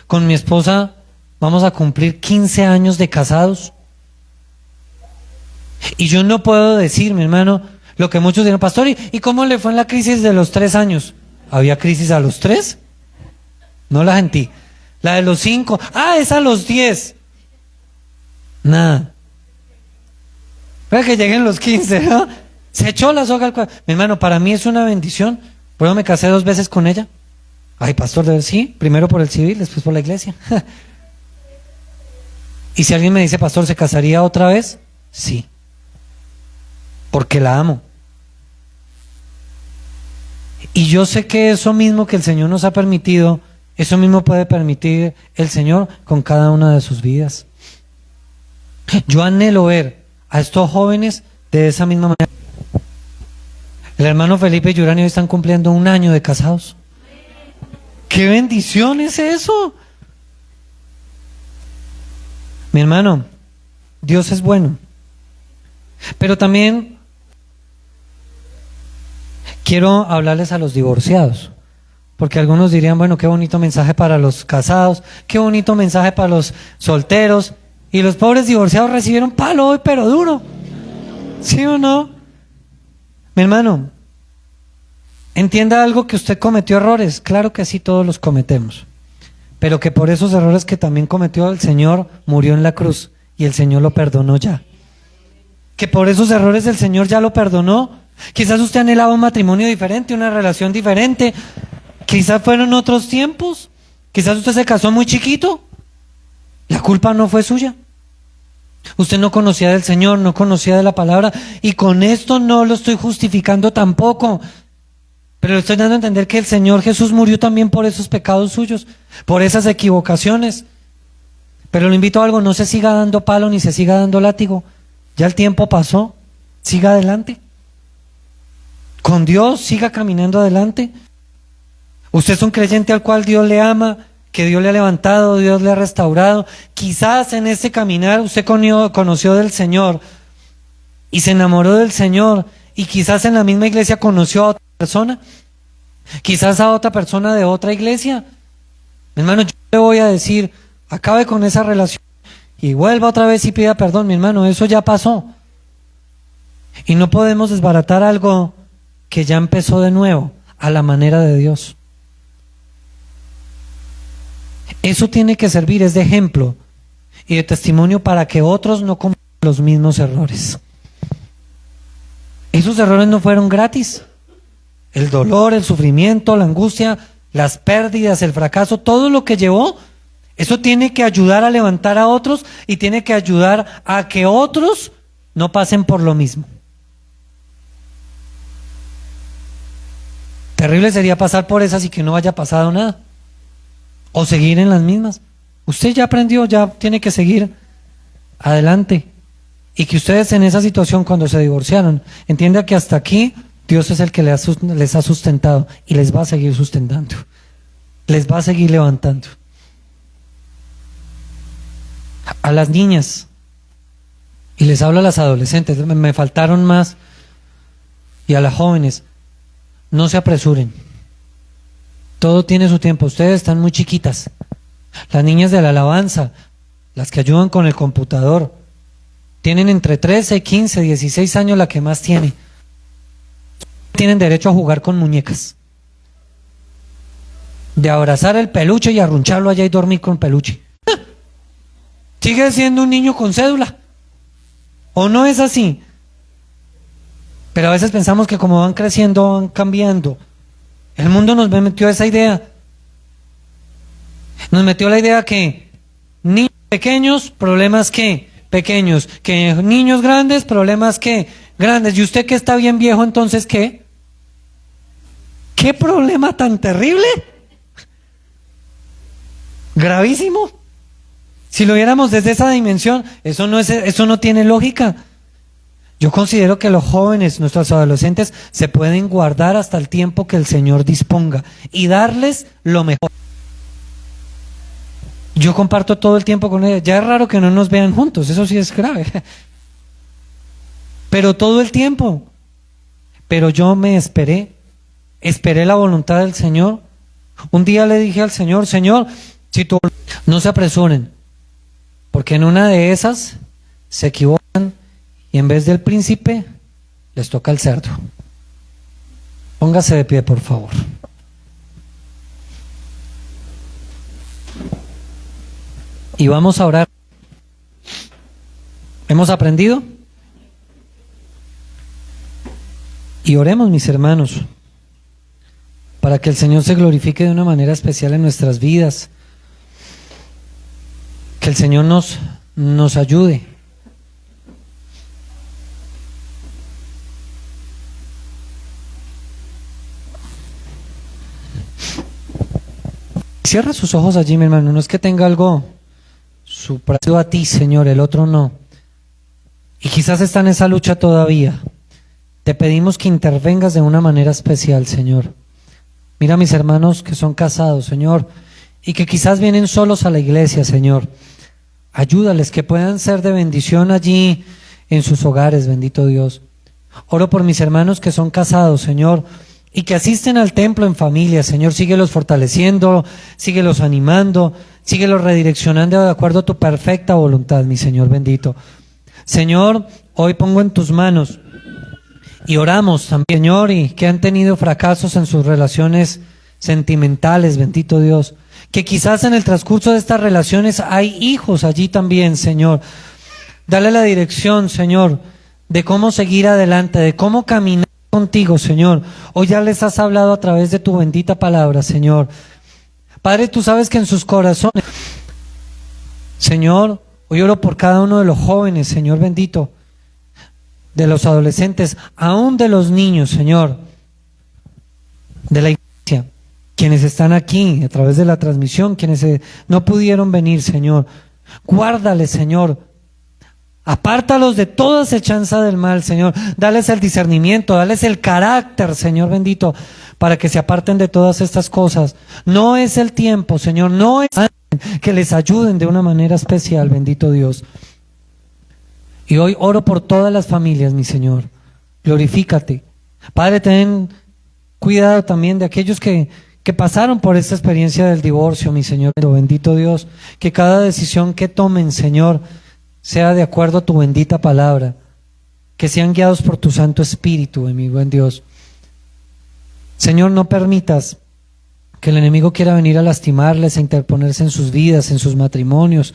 Con mi esposa vamos a cumplir 15 años de casados. Y yo no puedo decir, mi hermano, lo que muchos dirán, pastor, ¿y cómo le fue en la crisis de los 3 años? ¿Había crisis a los 3? No la sentí. La de los 5, es a los 10. Nada. Para que lleguen los 15, ¿no? Se echó la soga al cuello. Mi hermano, para mí es una bendición. Por eso me casé 2 veces con ella. Ay, pastor, sí, primero por el civil, después por la iglesia. Y si alguien me dice, pastor, ¿se casaría otra vez? Sí. Porque la amo. Y yo sé que eso mismo que el Señor nos ha permitido, eso mismo puede permitir el Señor con cada una de sus vidas. Yo anhelo ver a estos jóvenes de esa misma manera. El hermano Felipe y Yuranio están cumpliendo 1 año de casados. ¡Qué bendición es eso! Mi hermano, Dios es bueno. Pero también quiero hablarles a los divorciados. Porque algunos dirían, bueno, qué bonito mensaje para los casados, qué bonito mensaje para los solteros. Y los pobres divorciados recibieron palo hoy, pero duro. ¿Sí o no? Mi hermano, entienda algo, que usted cometió errores. Claro que sí, todos los cometemos. Pero que por esos errores que también cometió, el Señor murió en la cruz y el Señor lo perdonó ya. Que por esos errores el Señor ya lo perdonó. Quizás usted anhelaba un matrimonio diferente, una relación diferente. Quizás fueron otros tiempos. Quizás usted se casó muy chiquito. La culpa no fue suya. Usted no conocía del Señor, no conocía de la palabra. Y con esto no lo estoy justificando tampoco. Pero le estoy dando a entender que el Señor Jesús murió también por esos pecados suyos, por esas equivocaciones. Pero le invito a algo, no se siga dando palo ni se siga dando látigo. Ya el tiempo pasó. Siga adelante. Con Dios, siga caminando adelante. Usted es un creyente al cual Dios le ama, que Dios le ha levantado, Dios le ha restaurado. Quizás en ese caminar usted conoció del Señor y se enamoró del Señor, y quizás en la misma iglesia conoció a otra persona, quizás a otra persona de otra iglesia. Mi hermano, yo le voy a decir, acabe con esa relación y vuelva otra vez y pida perdón. Mi hermano, eso ya pasó. Y no podemos desbaratar algo que ya empezó de nuevo, a la manera de Dios. Eso tiene que servir, es de ejemplo y de testimonio para que otros no cometan los mismos errores. Esos errores no fueron gratis. El dolor, el sufrimiento, la angustia, las pérdidas, el fracaso, todo lo que llevó, eso tiene que ayudar a levantar a otros y tiene que ayudar a que otros no pasen por lo mismo. Terrible sería pasar por esas y que no haya pasado nada. O seguir en las mismas. Usted ya aprendió, ya tiene que seguir adelante. Y que ustedes en esa situación, cuando se divorciaron, entiendan que hasta aquí Dios es el que les ha sustentado y les va a seguir sustentando. Les va a seguir levantando. A las niñas, y les hablo a las adolescentes, me faltaron más, y a las jóvenes, no se apresuren. Todo tiene su tiempo. Ustedes están muy chiquitas. Las niñas de la alabanza, las que ayudan con el computador, tienen entre 13, 15, 16 años, la que más tiene. Tienen derecho a jugar con muñecas. De abrazar el peluche y arruncharlo allá y dormir con peluche. Sigue siendo un niño con cédula. ¿O no es así? Pero a veces pensamos que como van creciendo, van cambiando. El mundo nos metió esa idea. Nos metió la idea que niños pequeños, problemas que pequeños, que niños grandes, problemas que grandes. ¿Y usted que está bien viejo, entonces qué? ¿Qué problema tan terrible? Gravísimo. Si lo viéramos desde esa dimensión, eso no tiene lógica. Yo considero que los jóvenes, nuestros adolescentes, se pueden guardar hasta el tiempo que el Señor disponga y darles lo mejor. Yo comparto todo el tiempo con ellos. Ya es raro que no nos vean juntos, eso sí es grave. Pero todo el tiempo. Pero yo me esperé la voluntad del Señor. Un día le dije al Señor, Señor, si tú no se apresuren, porque en una de esas se equivocan y en vez del príncipe les toca el cerdo. Póngase de pie, por favor. Y vamos a orar. ¿Hemos aprendido? Y oremos, mis hermanos, para que el Señor se glorifique de una manera especial en nuestras vidas. Que el Señor nos ayude. Cierra sus ojos allí, mi hermano. No es que tenga algo superior a ti, Señor, el otro no. Y quizás está en esa lucha todavía. Te pedimos que intervengas de una manera especial, Señor. Mira a mis hermanos que son casados, Señor, y que quizás vienen solos a la iglesia, Señor. Ayúdales, que puedan ser de bendición allí en sus hogares, bendito Dios. Oro por mis hermanos que son casados, Señor, y que asisten al templo en familia, Señor. Síguelos fortaleciendo, síguelos animando, síguelos redireccionando de acuerdo a tu perfecta voluntad, mi Señor bendito. Señor, hoy pongo en tus manos y oramos también, Señor, y que han tenido fracasos en sus relaciones sentimentales, bendito Dios. Que quizás en el transcurso de estas relaciones hay hijos allí también, Señor. Dale la dirección, Señor, de cómo seguir adelante, de cómo caminar contigo, Señor. Hoy ya les has hablado a través de tu bendita palabra, Señor. Padre, tú sabes que en sus corazones, Señor, hoy oro por cada uno de los jóvenes, Señor bendito, de los adolescentes, aún de los niños, Señor, de la iglesia, quienes están aquí a través de la transmisión, quienes no pudieron venir, Señor. Guárdales, Señor. Apártalos de toda acechanza del mal, Señor. Dales el discernimiento, dales el carácter, Señor bendito, para que se aparten de todas estas cosas. No es el tiempo, Señor, no es que les ayuden de una manera especial, bendito Dios. Y hoy oro por todas las familias, mi Señor. Glorifícate. Padre, ten cuidado también de aquellos que pasaron por esta experiencia del divorcio, mi Señor. Bendito Dios, que cada decisión que tomen, Señor, sea de acuerdo a tu bendita palabra, que sean guiados por tu Santo Espíritu, mi buen Dios. Señor, no permitas que el enemigo quiera venir a lastimarles, a interponerse en sus vidas, en sus matrimonios,